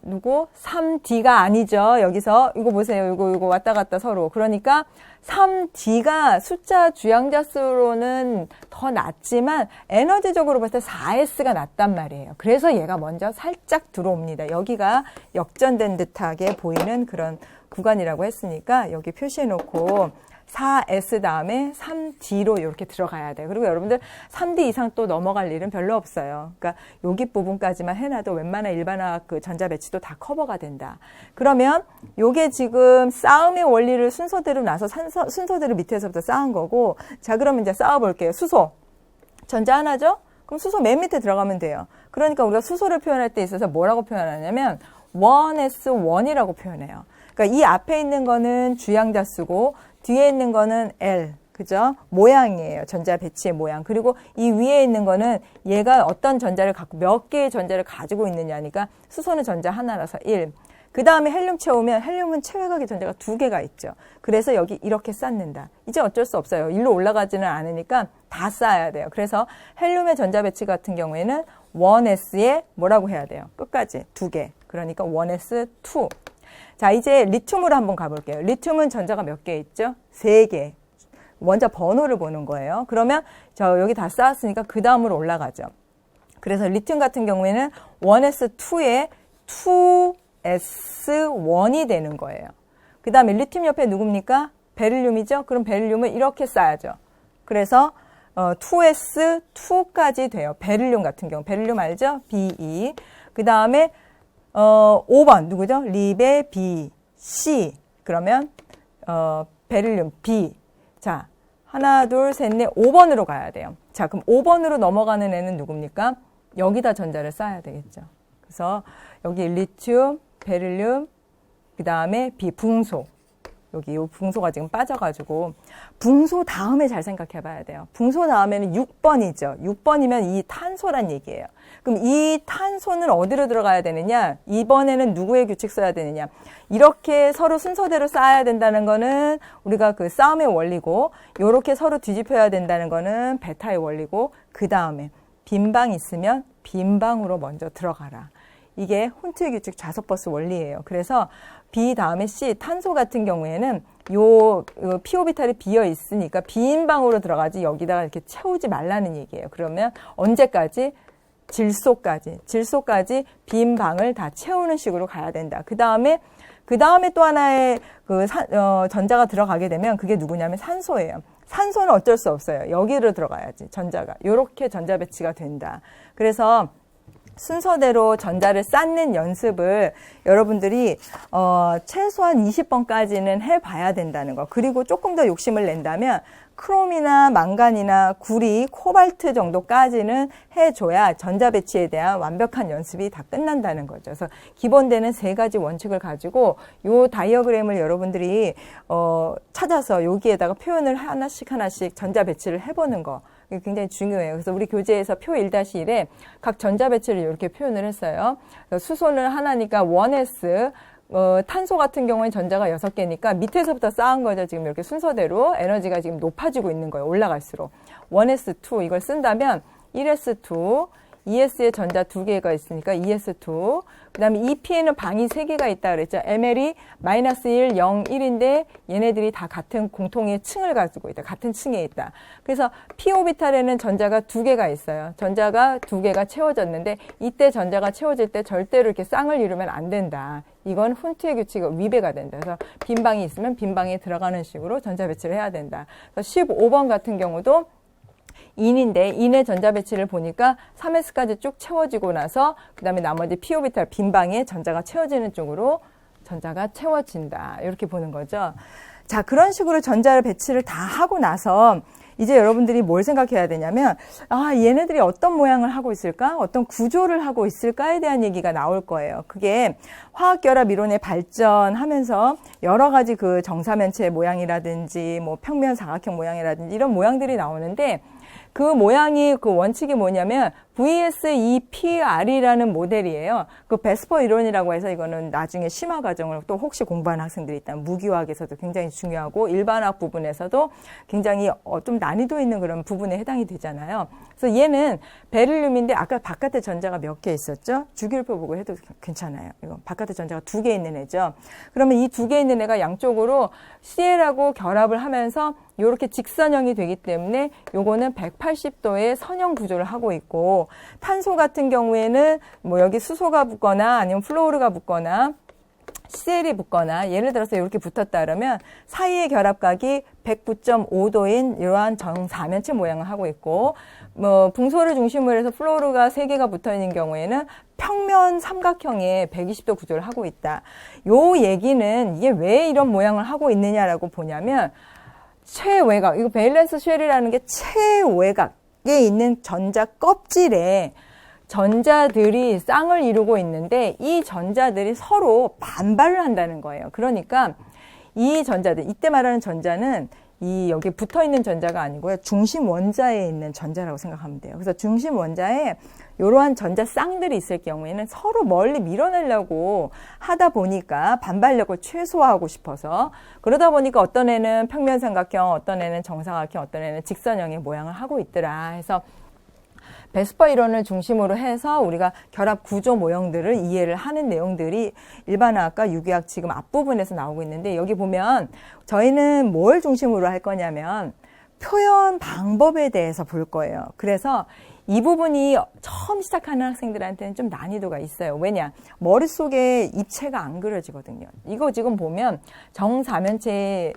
[SPEAKER 1] 누구? 3D가 아니죠. 여기서 이거 보세요. 이거 왔다 갔다 서로. 그러니까 3D가 숫자 주양자 수로는 더 낮지만 에너지적으로 봤을 때 4S가 낮단 말이에요. 그래서 얘가 먼저 살짝 들어옵니다. 여기가 역전된 듯하게 보이는 그런 구간이라고 했으니까 여기 표시해 놓고 4S 다음에 3D로 이렇게 들어가야 돼요. 그리고 여러분들 3D 이상 또 넘어갈 일은 별로 없어요. 그러니까 여기 부분까지만 해놔도 웬만한 일반화학 그 전자 배치도 다 커버가 된다. 그러면 요게 지금 싸움의 원리를 순서대로 나서 순서대로 밑에서부터 쌓은 거고, 자, 그러면 이제 쌓아볼게요. 수소. 전자 하나죠? 그럼 수소 맨 밑에 들어가면 돼요. 그러니까 우리가 수소를 표현할 때 있어서 뭐라고 표현하냐면 1S1이라고 표현해요. 그러니까 이 앞에 있는 거는 주양자 수고 뒤에 있는 거는 L, 그죠? 모양이에요. 전자 배치의 모양. 그리고 이 위에 있는 거는 얘가 어떤 전자를 갖고 몇 개의 전자를 가지고 있느냐니까 수소는 전자 하나라서 1. 그 다음에 헬륨 채우면 헬륨은 최외각의 전자가 2개가 있죠. 그래서 여기 이렇게 쌓는다. 이제 어쩔 수 없어요. 일로 올라가지는 않으니까 다 쌓아야 돼요. 그래서 헬륨의 전자 배치 같은 경우에는 1S에 뭐라고 해야 돼요? 끝까지 2개. 그러니까 1S2. 자, 이제 리튬으로 한번 가볼게요. 리튬은 전자가 몇 개 있죠? 3개. 먼저 번호를 보는 거예요. 그러면 여기 다 쌓았으니까 그 다음으로 올라가죠. 그래서 리튬 같은 경우에는 1S2에 2S1이 되는 거예요. 그 다음에 리튬 옆에 누굽니까? 베릴륨이죠? 그럼 베릴륨을 이렇게 쌓아야죠. 그래서 2S2까지 돼요. 베릴륨 같은 경우. 베릴륨 알죠? Be. 그 다음에 5번 누구죠? 리베 B, C. 그러면 베릴륨 B. 자, 하나, 둘, 셋, 넷, 5번으로 가야 돼요. 자, 그럼 5번으로 넘어가는 애는 누굽니까? 여기다 전자를 쌓아야 되겠죠. 그래서 여기 리튬, 베릴륨, 그 다음에 B, 붕소. 여기 이 붕소가 지금 빠져가지고 붕소 다음에 잘 생각해 봐야 돼요. 붕소 다음에는 6번이죠. 6번이면 이 탄소란 얘기예요. 그럼 이 탄소는 어디로 들어가야 되느냐? 이번에는 누구의 규칙 써야 되느냐? 이렇게 서로 순서대로 쌓아야 된다는 거는 우리가 그 싸움의 원리고, 이렇게 서로 뒤집혀야 된다는 거는 베타의 원리고, 그 다음에 빈방 있으면 빈방으로 먼저 들어가라. 이게 훈트의 규칙 좌석버스 원리예요. 그래서 B 다음에 C, 탄소 같은 경우에는 요 p-오비탈이 비어 있으니까 빈 방으로 들어가지 여기다가 이렇게 채우지 말라는 얘기예요. 그러면 언제까지? 질소까지 빈 방을 다 채우는 식으로 가야 된다. 그 다음에 또 하나의 전자가 들어가게 되면 그게 누구냐면 산소예요. 산소는 어쩔 수 없어요. 여기로 들어가야지, 전자가. 요렇게 전자 배치가 된다. 그래서 순서대로 전자를 쌓는 연습을 여러분들이 최소한 20번까지는 해봐야 된다는 거. 그리고 조금 더 욕심을 낸다면 크롬이나 망간이나 구리, 코발트 정도까지는 해줘야 전자 배치에 대한 완벽한 연습이 다 끝난다는 거죠. 그래서 기본되는 3가지 원칙을 가지고 요 다이어그램을 여러분들이 찾아서 여기에다가 표현을 하나씩 전자 배치를 해보는 거. 이게 굉장히 중요해요. 그래서 우리 교재에서 표 1-1에 각 전자 배치를 이렇게 표현을 했어요. 수소는 하나니까 1s, 탄소 같은 경우에 전자가 6개니까 밑에서부터 쌓은 거죠. 지금 이렇게 순서대로 에너지가 지금 높아지고 있는 거예요. 올라갈수록. 1s2 이걸 쓴다면 1s2, 2s의 전자 2개가 있으니까 2s2. 그 다음에 2p에는 방이 3개가 있다 그랬죠. ml이 -1, 0, 1인데 얘네들이 다 같은 공통의 층을 가지고 있다. 같은 층에 있다. 그래서 p-오비탈에는 전자가 2개가 있어요. 전자가 2개가 채워졌는데 이때 전자가 채워질 때 절대로 이렇게 쌍을 이루면 안 된다. 이건 훈트의 규칙이 위배가 된다. 그래서 빈 방이 있으면 빈 방에 들어가는 식으로 전자 배치를 해야 된다. 그래서 15번 같은 경우도 인인데 인의 전자 배치를 보니까 3s까지 쭉 채워지고 나서 그 다음에 나머지 p-오비탈 빈방에 전자가 채워지는 쪽으로 전자가 채워진다. 이렇게 보는 거죠. 자, 그런 식으로 전자를 배치를 다 하고 나서 이제 여러분들이 뭘 생각해야 되냐면 얘네들이 어떤 모양을 하고 있을까? 어떤 구조를 하고 있을까에 대한 얘기가 나올 거예요. 그게 화학결합 이론에 발전하면서 여러 가지 그 정사면체 모양이라든지 뭐 평면 사각형 모양이라든지 이런 모양들이 나오는데 그 모양이 그 원칙이 뭐냐면 VS2PR이라는 모델이에요. 그 베스퍼 이론이라고 해서 이거는 나중에 심화 과정을 또 혹시 공부하는 학생들이 있다면 무기화학에서도 굉장히 중요하고 일반화학 부분에서도 굉장히 좀 난이도 있는 그런 부분에 해당이 되잖아요. 그래서 얘는 베릴륨인데 아까 바깥에 전자가 몇 개 있었죠? 주기율표 보고 해도 괜찮아요. 이거 바깥에 전자가 2개 있는 애죠. 그러면 이 2개 있는 애가 양쪽으로 Cl하고 결합을 하면서 이렇게 직선형이 되기 때문에 요거는 180도의 선형 구조를 하고 있고 탄소 같은 경우에는 뭐 여기 수소가 붙거나 아니면 플로르가 붙거나 CL이 붙거나 예를 들어서 이렇게 붙었다 그러면 사이의 결합각이 109.5도인 이러한 정사면체 모양을 하고 있고 뭐 붕소를 중심으로 해서 플로르가 3개가 붙어 있는 경우에는 평면 삼각형의 120도 구조를 하고 있다. 요 얘기는 이게 왜 이런 모양을 하고 있느냐라고 보냐면 최외곽, 이거 베일런스 쉘이라는 게 최외곽에 있는 전자 껍질에 전자들이 쌍을 이루고 있는데 이 전자들이 서로 반발을 한다는 거예요. 그러니까 이 전자들, 이때 말하는 전자는 이 여기 붙어 있는 전자가 아니고요. 중심 원자에 있는 전자라고 생각하면 돼요. 그래서 중심 원자에 이러한 전자 쌍들이 있을 경우에는 서로 멀리 밀어내려고 하다 보니까 반발력을 최소화하고 싶어서 그러다 보니까 어떤 애는 평면 삼각형, 어떤 애는 정사각형, 어떤 애는 직선형의 모양을 하고 있더라. 해서 베스퍼 이론을 중심으로 해서 우리가 결합 구조 모형들을 이해를 하는 내용들이 일반화학과 유기학 지금 앞부분에서 나오고 있는데 여기 보면 저희는 뭘 중심으로 할 거냐면 표현 방법에 대해서 볼 거예요. 그래서 이 부분이 처음 시작하는 학생들한테는 좀 난이도가 있어요. 왜냐? 머릿속에 입체가 안 그려지거든요. 이거 지금 보면 정사면체의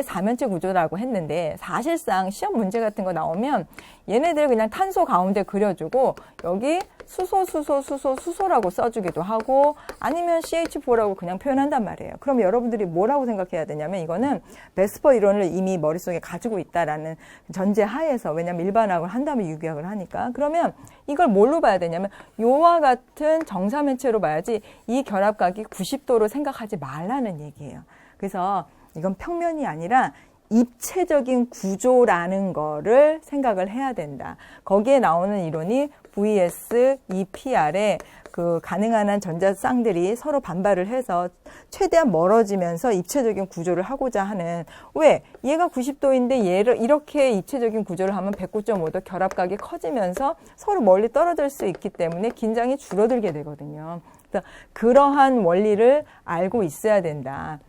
[SPEAKER 1] 사면체 구조라고 했는데 사실상 시험 문제 같은 거 나오면 얘네들 그냥 탄소 가운데 그려주고 여기 수소라고 써주기도 하고 아니면 CH4라고 그냥 표현한단 말이에요. 그럼 여러분들이 뭐라고 생각해야 되냐면 이거는 베스퍼 이론을 이미 머릿속에 가지고 있다라는 전제 하에서 왜냐면 일반학을 한 다음에 유기학을 하니까 그러면 이걸 뭘로 봐야 되냐면 요와 같은 정사면체로 봐야지 이 결합각이 90도로 생각하지 말라는 얘기예요. 그래서 이건 평면이 아니라 입체적인 구조라는 거를 생각을 해야 된다. 거기에 나오는 이론이 VS2PR에 그 가능한 한 전자 쌍들이 서로 반발을 해서 최대한 멀어지면서 입체적인 구조를 하고자 하는 왜? 얘가 90도인데 얘를 이렇게 입체적인 구조를 하면 109.5도 결합각이 커지면서 서로 멀리 떨어질 수 있기 때문에 긴장이 줄어들게 되거든요. 그래서 그러한 원리를 알고 있어야 된다.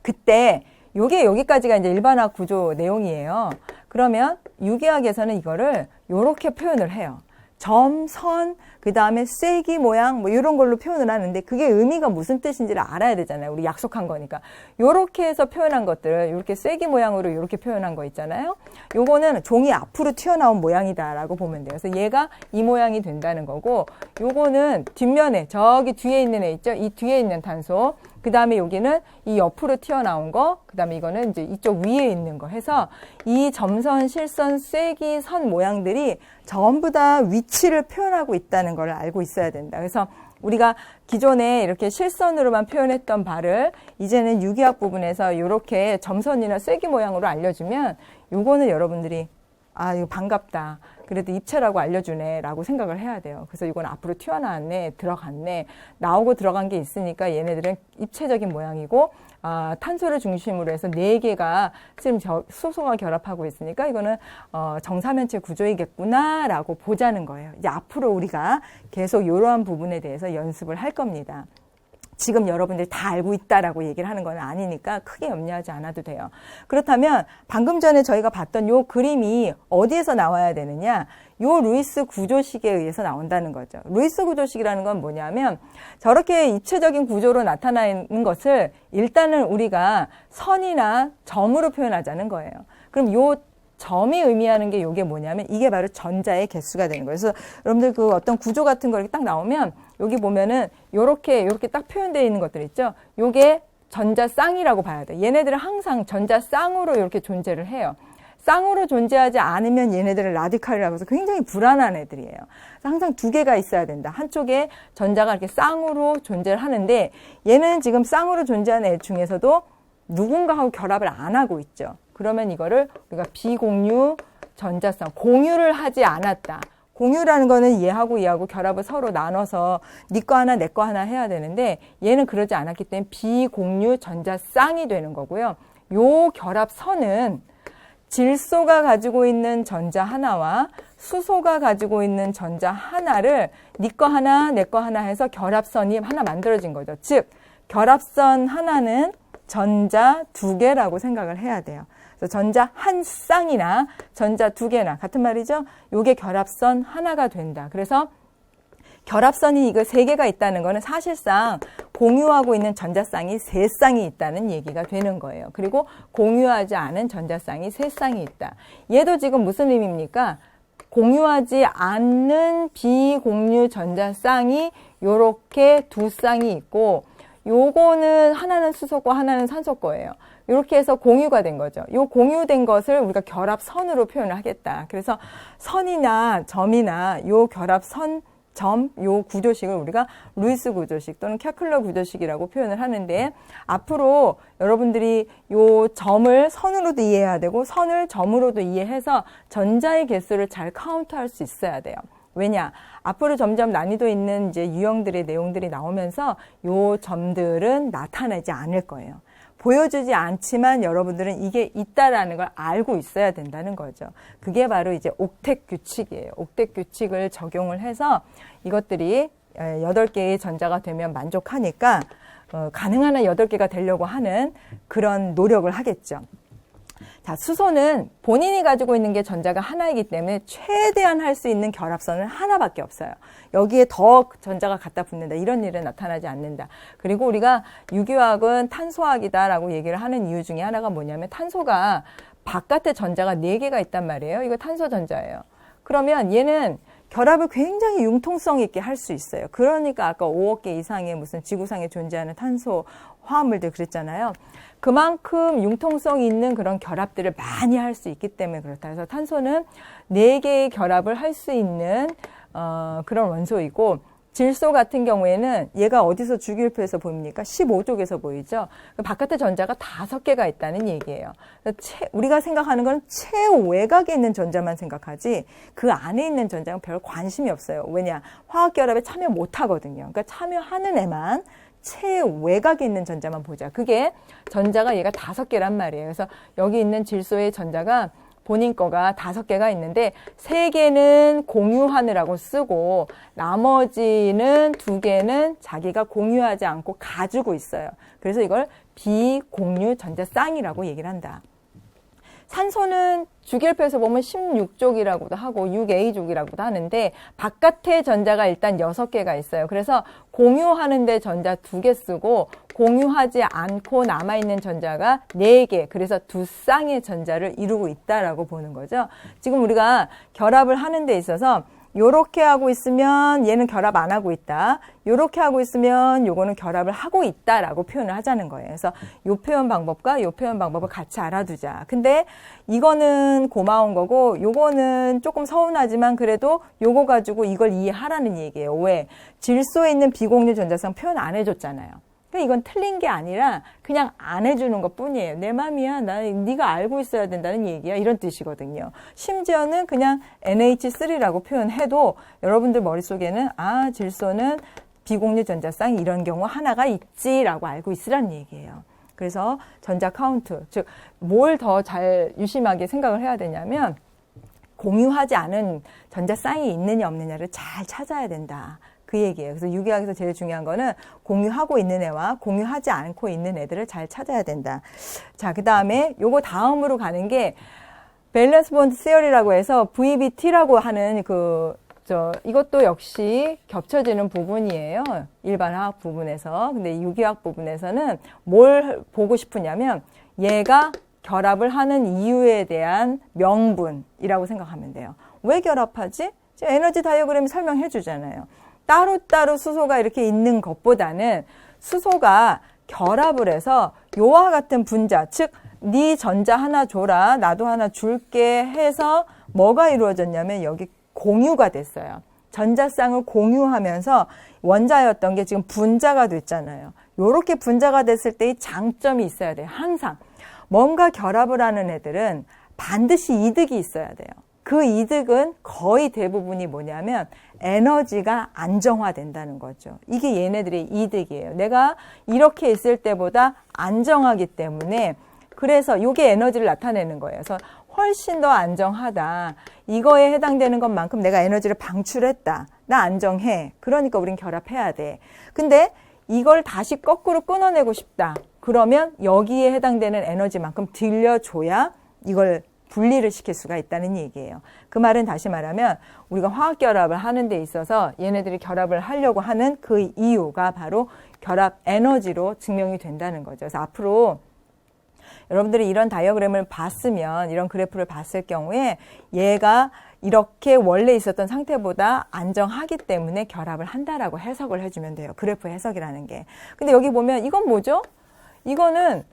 [SPEAKER 1] 그때 요게 여기까지가 이제 일반화 구조 내용이에요. 그러면 유기학에서는 이거를 요렇게 표현을 해요. 점, 선, 그 다음에 쐐기 모양 뭐 이런 걸로 표현을 하는데 그게 의미가 무슨 뜻인지를 알아야 되잖아요. 우리 약속한 거니까. 요렇게 해서 표현한 것들을 이렇게 쐐기 모양으로 이렇게 표현한 거 있잖아요. 요거는 종이 앞으로 튀어나온 모양이다라고 보면 돼요. 그래서 얘가 이 모양이 된다는 거고 요거는 뒷면에 저기 뒤에 있는 애 있죠? 이 뒤에 있는 탄소. 그 다음에 여기는 이 옆으로 튀어나온 거, 그 다음에 이거는 이제 이쪽 위에 있는 거 해서 이 점선, 실선, 쐐기, 선 모양들이 전부 다 위치를 표현하고 있다는 걸 알고 있어야 된다. 그래서 우리가 기존에 이렇게 실선으로만 표현했던 바를 이제는 유기학 부분에서 이렇게 점선이나 쐐기 모양으로 알려주면 요거는 여러분들이 아, 이거 반갑다. 그래도 입체라고 알려주네 라고 생각을 해야 돼요. 그래서 이건 앞으로 튀어나왔네, 들어갔네, 나오고 들어간 게 있으니까 얘네들은 입체적인 모양이고 탄소를 중심으로 해서 4개가 지금 수소가 결합하고 있으니까 이거는 정사면체 구조이겠구나 라고 보자는 거예요. 이제 앞으로 우리가 계속 이러한 부분에 대해서 연습을 할 겁니다. 지금 여러분들이 다 알고 있다라고 얘기를 하는 건 아니니까 크게 염려하지 않아도 돼요. 그렇다면 방금 전에 저희가 봤던 요 그림이 어디에서 나와야 되느냐? 요 루이스 구조식에 의해서 나온다는 거죠. 루이스 구조식이라는 건 뭐냐면 저렇게 입체적인 구조로 나타나는 것을 일단은 우리가 선이나 점으로 표현하자는 거예요. 그럼 요 점이 의미하는 게 이게 뭐냐면 이게 바로 전자의 개수가 되는 거예요. 그래서 여러분들 그 어떤 구조 같은 거 이렇게 딱 나오면 여기 보면은 요렇게 딱 표현되어 있는 것들 있죠. 요게 전자 쌍이라고 봐야 돼. 얘네들은 항상 전자 쌍으로 이렇게 존재를 해요. 쌍으로 존재하지 않으면 얘네들은 라디칼이라고 해서 굉장히 불안한 애들이에요. 항상 2개가 있어야 된다. 한쪽에 전자가 이렇게 쌍으로 존재를 하는데 얘는 지금 쌍으로 존재하는 애 중에서도 누군가하고 결합을 안 하고 있죠. 그러면 이거를 우리가 비공유 전자쌍, 공유를 하지 않았다. 공유라는 거는 얘하고 얘하고 결합을 서로 나눠서 네 거 하나 내 거 하나 해야 되는데 얘는 그러지 않았기 때문에 비공유 전자쌍이 되는 거고요. 요 결합선은 질소가 가지고 있는 전자 하나와 수소가 가지고 있는 전자 하나를 네 거 하나 내 거 하나 해서 결합선이 하나 만들어진 거죠. 즉 결합선 하나는 전자 2개라고 생각을 해야 돼요. 그래서 전자 한 쌍이나 전자 2개나 같은 말이죠. 요게 결합선 하나가 된다. 그래서 결합선이 이거 3개가 있다는 거는 사실상 공유하고 있는 전자쌍이 3쌍이 있다는 얘기가 되는 거예요. 그리고 공유하지 않은 전자쌍이 3쌍이 있다. 얘도 지금 무슨 의미입니까? 공유하지 않는 비공유 전자쌍이 요렇게 2쌍이 있고 요거는 하나는 수소고 하나는 산소 거예요. 이렇게 해서 공유가 된 거죠. 요 공유된 것을 우리가 결합선으로 표현을 하겠다. 그래서 선이나 점이나 요 결합선, 점, 요 구조식을 우리가 루이스 구조식 또는 캬클러 구조식이라고 표현을 하는데 앞으로 여러분들이 요 점을 선으로도 이해해야 되고 선을 점으로도 이해해서 전자의 개수를 잘 카운트할 수 있어야 돼요. 왜냐? 앞으로 점점 난이도 있는 이제 유형들의 내용들이 나오면서 요 점들은 나타나지 않을 거예요. 보여주지 않지만 여러분들은 이게 있다라는 걸 알고 있어야 된다는 거죠. 그게 바로 이제 옥텟 규칙이에요. 옥텟 규칙을 적용을 해서 이것들이 8개의 전자가 되면 만족하니까 가능한 한 8개가 되려고 하는 그런 노력을 하겠죠. 자, 수소는 본인이 가지고 있는 게 전자가 하나이기 때문에 최대한 할 수 있는 결합선은 하나밖에 없어요. 여기에 더 전자가 갖다 붙는다. 이런 일은 나타나지 않는다. 그리고 우리가 유기화학은 탄소학이다라고 얘기를 하는 이유 중에 하나가 뭐냐면 탄소가 바깥에 전자가 4개가 있단 말이에요. 이거 탄소 전자예요. 그러면 얘는 결합을 굉장히 융통성 있게 할 수 있어요. 그러니까 아까 5억 개 이상의 무슨 지구상에 존재하는 탄소 화합물들 그랬잖아요. 그만큼 융통성 있는 그런 결합들을 많이 할 수 있기 때문에 그렇다. 그래서 탄소는 4개의 결합을 할 수 있는 그런 원소이고 질소 같은 경우에는 얘가 어디서 주기율표에서 보입니까? 15족에서 보이죠? 바깥에 전자가 5개가 있다는 얘기예요. 우리가 생각하는 건 최외곽에 있는 전자만 생각하지 그 안에 있는 전자는 별 관심이 없어요. 왜냐? 화학결합에 참여 못하거든요. 그러니까 참여하는 애만 최외곽에 있는 전자만 보자. 그게 전자가 얘가 5개란 말이에요. 그래서 여기 있는 질소의 전자가 본인 거가 5개가 있는데 3개는 공유하느라고 쓰고 나머지는 2개는 자기가 공유하지 않고 가지고 있어요. 그래서 이걸 비공유 전자쌍이라고 얘기를 한다. 산소는 주기율표에서 보면 16족이라고도 하고 6A족이라고도 하는데 바깥에 전자가 일단 6개가 있어요. 그래서 공유하는데 전자 2개 쓰고 공유하지 않고 남아있는 전자가 4개. 그래서 2쌍의 전자를 이루고 있다라고 보는 거죠. 지금 우리가 결합을 하는 데 있어서 요렇게 하고 있으면 얘는 결합 안 하고 있다. 요렇게 하고 있으면 요거는 결합을 하고 있다라고 표현을 하자는 거예요. 그래서 요 표현 방법과 요 표현 방법을 같이 알아두자. 근데 이거는 고마운 거고 요거는 조금 서운하지만 그래도 요거 가지고 이걸 이해하라는 얘기예요. 왜? 질소에 있는 비공유 전자쌍 표현 안 해줬잖아요. 이건 틀린 게 아니라 그냥 안 해주는 것 뿐이에요. 내 맘이야. 네가 알고 있어야 된다는 얘기야. 이런 뜻이거든요. 심지어는 그냥 NH3라고 표현해도 여러분들 머릿속에는 질소는 비공유 전자쌍 이런 경우 하나가 있지라고 알고 있으라는 얘기예요. 그래서 전자 카운트, 즉 뭘 더 잘 유심하게 생각을 해야 되냐면 공유하지 않은 전자쌍이 있느냐 없느냐를 잘 찾아야 된다. 그 얘기예요. 그래서 유기학에서 제일 중요한 거는 공유하고 있는 애와 공유하지 않고 있는 애들을 잘 찾아야 된다. 자, 그 다음에 요거 다음으로 가는 게 밸런스 본드 시어리라고 해서 VBT라고 하는 이것도 역시 겹쳐지는 부분이에요. 일반 화학 부분에서. 근데 유기학 부분에서는 뭘 보고 싶으냐면 얘가 결합을 하는 이유에 대한 명분이라고 생각하면 돼요. 왜 결합하지? 에너지 다이어그램이 설명해 주잖아요. 따로따로 수소가 이렇게 있는 것보다는 수소가 결합을 해서 요와 같은 분자, 즉 네 전자 하나 줘라, 나도 하나 줄게 해서 뭐가 이루어졌냐면 여기 공유가 됐어요. 전자쌍을 공유하면서 원자였던 게 지금 분자가 됐잖아요. 요렇게 분자가 됐을 때의 장점이 있어야 돼요. 항상 뭔가 결합을 하는 애들은 반드시 이득이 있어야 돼요. 그 이득은 거의 대부분이 뭐냐면 에너지가 안정화된다는 거죠. 이게 얘네들의 이득이에요. 내가 이렇게 있을 때보다 안정하기 때문에 그래서 이게 에너지를 나타내는 거예요. 그래서 훨씬 더 안정하다. 이거에 해당되는 것만큼 내가 에너지를 방출했다. 나 안정해. 그러니까 우린 결합해야 돼. 근데 이걸 다시 거꾸로 끊어내고 싶다. 그러면 여기에 해당되는 에너지만큼 들려줘야 이걸 분리를 시킬 수가 있다는 얘기예요. 그 말은 다시 말하면 우리가 화학 결합을 하는 데 있어서 얘네들이 결합을 하려고 하는 그 이유가 바로 결합 에너지로 증명이 된다는 거죠. 그래서 앞으로 여러분들이 이런 다이어그램을 봤으면, 이런 그래프를 봤을 경우에 얘가 이렇게 원래 있었던 상태보다 안정하기 때문에 결합을 한다라고 해석을 해주면 돼요. 그래프 해석이라는 게. 근데 여기 보면 이건 뭐죠? 이거는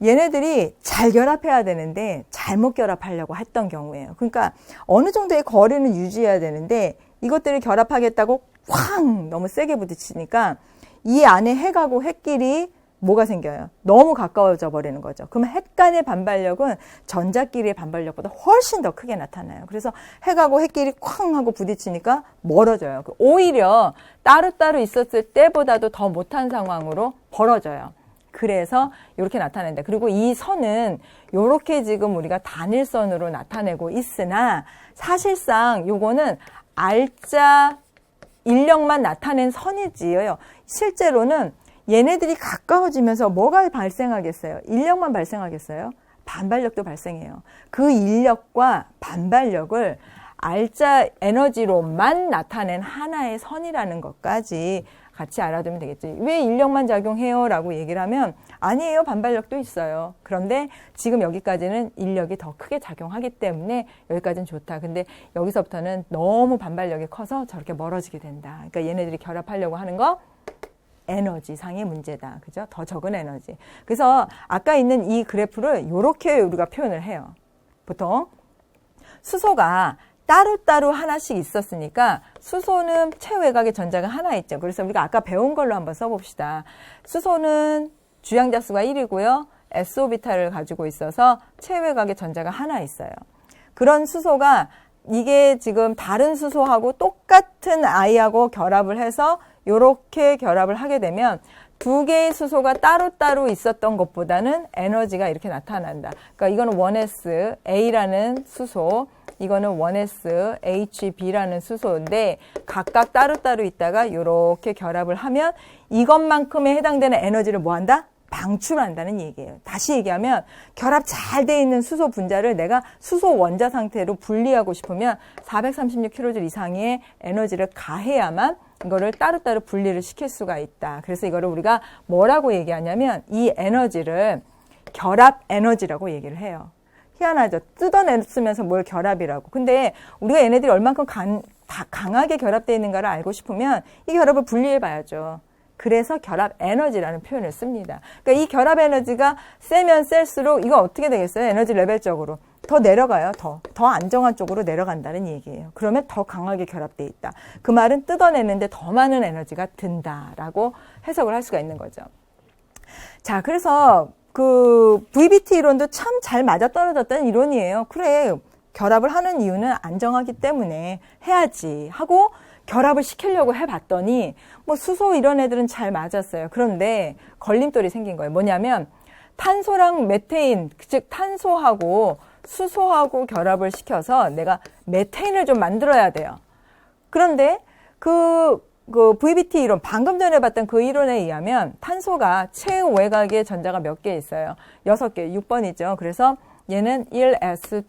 [SPEAKER 1] 얘네들이 잘 결합해야 되는데 잘못 결합하려고 했던 경우예요. 그러니까 어느 정도의 거리는 유지해야 되는데 이것들을 결합하겠다고 확 너무 세게 부딪히니까 이 안에 핵하고 핵끼리 뭐가 생겨요? 너무 가까워져 버리는 거죠. 그러면 핵 간의 반발력은 전자끼리의 반발력보다 훨씬 더 크게 나타나요. 그래서 핵하고 핵끼리 쾅 하고 부딪히니까 멀어져요. 오히려 따로따로 있었을 때보다도 더 못한 상황으로 벌어져요. 그래서 이렇게 나타낸다. 그리고 이 선은 이렇게 지금 우리가 단일선으로 나타내고 있으나 사실상 요거는 알짜 인력만 나타낸 선이지요. 실제로는 얘네들이 가까워지면서 뭐가 발생하겠어요? 인력만 발생하겠어요? 반발력도 발생해요. 그 인력과 반발력을 알짜 에너지로만 나타낸 하나의 선이라는 것까지 같이 알아두면 되겠지. 왜 인력만 작용해요? 라고 얘기를 하면 아니에요. 반발력도 있어요. 그런데 지금 여기까지는 인력이 더 크게 작용하기 때문에 여기까지는 좋다. 근데 여기서부터는 너무 반발력이 커서 저렇게 멀어지게 된다. 그러니까 얘네들이 결합하려고 하는 거 에너지상의 문제다. 그죠? 더 적은 에너지. 그래서 아까 있는 이 그래프를 이렇게 우리가 표현을 해요. 보통 수소가 따로따로 하나씩 있었으니까 수소는 최외곽에 전자가 하나 있죠. 그래서 우리가 아까 배운 걸로 한번 써봅시다. 수소는 주양자수가 1이고요. S오비탈을 가지고 있어서 최외곽에 전자가 하나 있어요. 그런 수소가 이게 지금 다른 수소하고 똑같은 I하고 결합을 해서 이렇게 결합을 하게 되면 두 개의 수소가 따로따로 있었던 것보다는 에너지가 이렇게 나타난다. 그러니까 이거는 1s A라는 수소, 이거는 1s HB라는 수소인데 각각 따로따로 있다가 이렇게 결합을 하면 이것만큼에 해당되는 에너지를 뭐 한다? 방출한다는 얘기예요. 다시 얘기하면 결합 잘 돼 있는 수소 분자를 내가 수소 원자 상태로 분리하고 싶으면 436kJ 이상의 에너지를 가해야만 이거를 따로따로 분리를 시킬 수가 있다. 그래서 이거를 우리가 뭐라고 얘기하냐면 이 에너지를 결합 에너지라고 얘기를 해요. 희한하죠. 뜯어냈으면서 뭘 결합이라고. 근데 우리가 얘네들이 얼만큼 강하게 결합되어 있는가를 알고 싶으면 이 결합을 분리해 봐야죠. 그래서 결합 에너지라는 표현을 씁니다. 그러니까 이 결합 에너지가 세면 셀수록 이거 어떻게 되겠어요? 에너지 레벨적으로. 더 내려가요. 더 안정한 쪽으로 내려간다는 얘기예요. 그러면 더 강하게 결합되어 있다. 그 말은 뜯어내는데 더 많은 에너지가 든다라고 해석을 할 수가 있는 거죠. 자, 그래서 그 VBT 이론도 참 잘 맞아떨어졌다는 이론이에요. 그래, 결합을 하는 이유는 안정하기 때문에 해야지 하고 결합을 시키려고 해봤더니 뭐 수소 이런 애들은 잘 맞았어요. 그런데 걸림돌이 생긴 거예요. 뭐냐면 탄소랑 메테인, 즉 탄소하고 수소하고 결합을 시켜서 내가 메테인을 좀 만들어야 돼요. 그런데 그 VBT 이론, 방금 전에 봤던 그 이론에 의하면 탄소가 최외곽에 전자가 몇 개 있어요. 6개, 6번이죠. 그래서 얘는 1s2,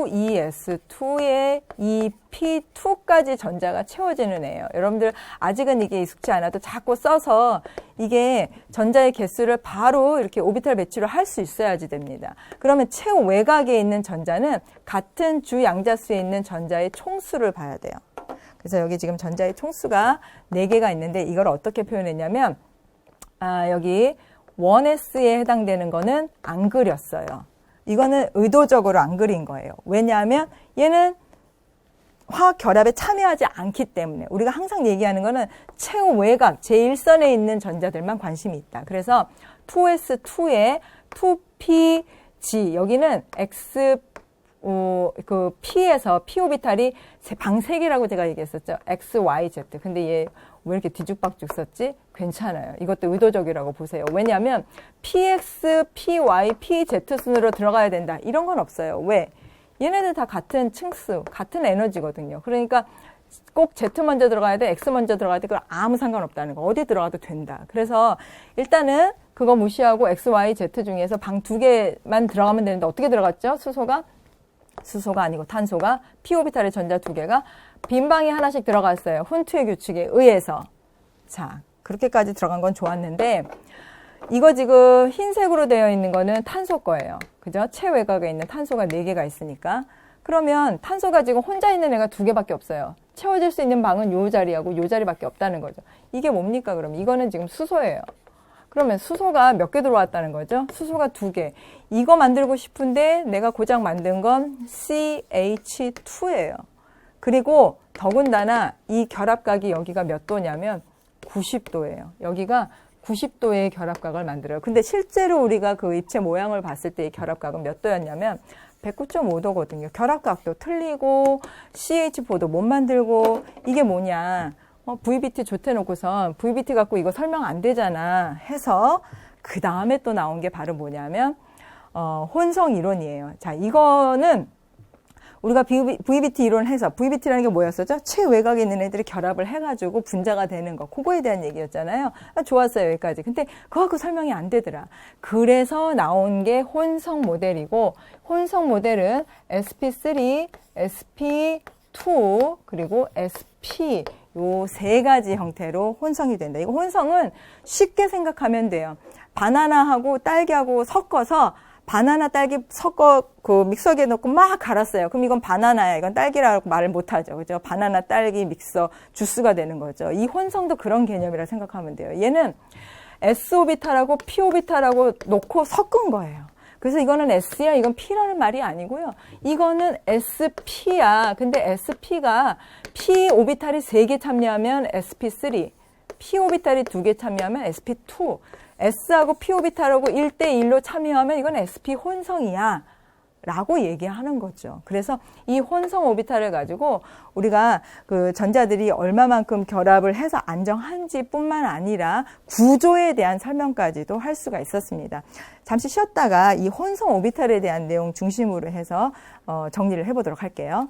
[SPEAKER 1] 2s2에 2p2까지 전자가 채워지는 애예요. 여러분들 아직은 이게 익숙치 않아도 자꾸 써서 이게 전자의 개수를 바로 이렇게 오비탈 배치로 할 수 있어야지 됩니다. 그러면 최외곽에 있는 전자는 같은 주 양자수에 있는 전자의 총수를 봐야 돼요. 그래서 여기 지금 전자의 총수가 4개가 있는데 이걸 어떻게 표현했냐면 여기 1s에 해당되는 거는 안 그렸어요. 이거는 의도적으로 안 그린 거예요. 왜냐하면 얘는 화학 결합에 참여하지 않기 때문에 우리가 항상 얘기하는 거는 최외곽, 제1선에 있는 전자들만 관심이 있다. 그래서 2s2에 2pg, 여기는 x 그 P에서 P 오비탈이 방 3개라고 제가 얘기했었죠. X, Y, Z. 근데 얘 왜 이렇게 뒤죽박죽 썼지? 괜찮아요. 이것도 의도적이라고 보세요. 왜냐하면 PX, PY, PZ 순으로 들어가야 된다. 이런 건 없어요. 왜? 얘네들 다 같은 층수, 같은 에너지거든요. 그러니까 꼭 Z 먼저 들어가야 돼, X 먼저 들어가야 돼. 그건 아무 상관없다는 거. 어디 들어가도 된다. 그래서 일단은 그거 무시하고 X, Y, Z 중에서 방 2개만 들어가면 되는데 어떻게 들어갔죠? 수소가 아니고 탄소가 P 오비탈의 전자 2개가 빈 방에 하나씩 들어갔어요. 훈투의 규칙에 의해서. 자, 그렇게까지 들어간 건 좋았는데 이거 지금 흰색으로 되어 있는 거는 탄소 거예요. 그죠? 최외곽에 있는 탄소가 4개가 있으니까. 그러면 탄소가 지금 혼자 있는 애가 2개밖에 없어요. 채워질 수 있는 방은 요 자리하고 요 자리밖에 없다는 거죠. 이게 뭡니까 그럼? 이거는 지금 수소예요. 그러면 수소가 몇 개 들어왔다는 거죠? 수소가 2개. 이거 만들고 싶은데 내가 고작 만든 건 CH2예요. 그리고 더군다나 이 결합각이 여기가 몇 도냐면 90도예요. 여기가 90도의 결합각을 만들어요. 근데 실제로 우리가 그 입체 모양을 봤을 때 이 결합각은 몇 도였냐면 109.5도거든요. 결합각도 틀리고 CH4도 못 만들고 이게 뭐냐. VBT 좋대놓고선 VBT 갖고 이거 설명 안 되잖아 해서 그 다음에 또 나온 게 바로 뭐냐면 혼성 이론이에요. 자, 이거는 우리가 VBT 이론을 해서 VBT라는 게 뭐였었죠? 최외곽에 있는 애들이 결합을 해가지고 분자가 되는 거. 그거에 대한 얘기였잖아요. 좋았어요, 여기까지. 근데 그거 갖고 설명이 안 되더라. 그래서 나온 게 혼성 모델이고 혼성 모델은 sp3, sp2 그리고 sp 요 3가지 형태로 혼성이 된다. 이거 혼성은 쉽게 생각하면 돼요. 바나나하고 딸기하고 섞어서 바나나 딸기 섞어 그 믹서기에 넣고 막 갈았어요. 그럼 이건 바나나야. 이건 딸기라고 말을 못 하죠. 그죠? 바나나 딸기 믹서 주스가 되는 거죠. 이 혼성도 그런 개념이라 생각하면 돼요. 얘는 S 오비탈하고 P 오비탈하고 놓고 섞은 거예요. 그래서 이거는 S야, 이건 P라는 말이 아니고요. 이거는 SP야. 근데 SP가 P 오비탈이 3개 참여하면 SP3, P 오비탈이 2개 참여하면 SP2, S하고 P 오비탈하고 1대1로 참여하면 이건 SP 혼성이야. 라고 얘기하는 거죠. 그래서 이 혼성 오비탈을 가지고 우리가 그 전자들이 얼마만큼 결합을 해서 안정한지 뿐만 아니라 구조에 대한 설명까지도 할 수가 있었습니다. 잠시 쉬었다가 이 혼성 오비탈에 대한 내용 중심으로 해서 정리를 해보도록 할게요.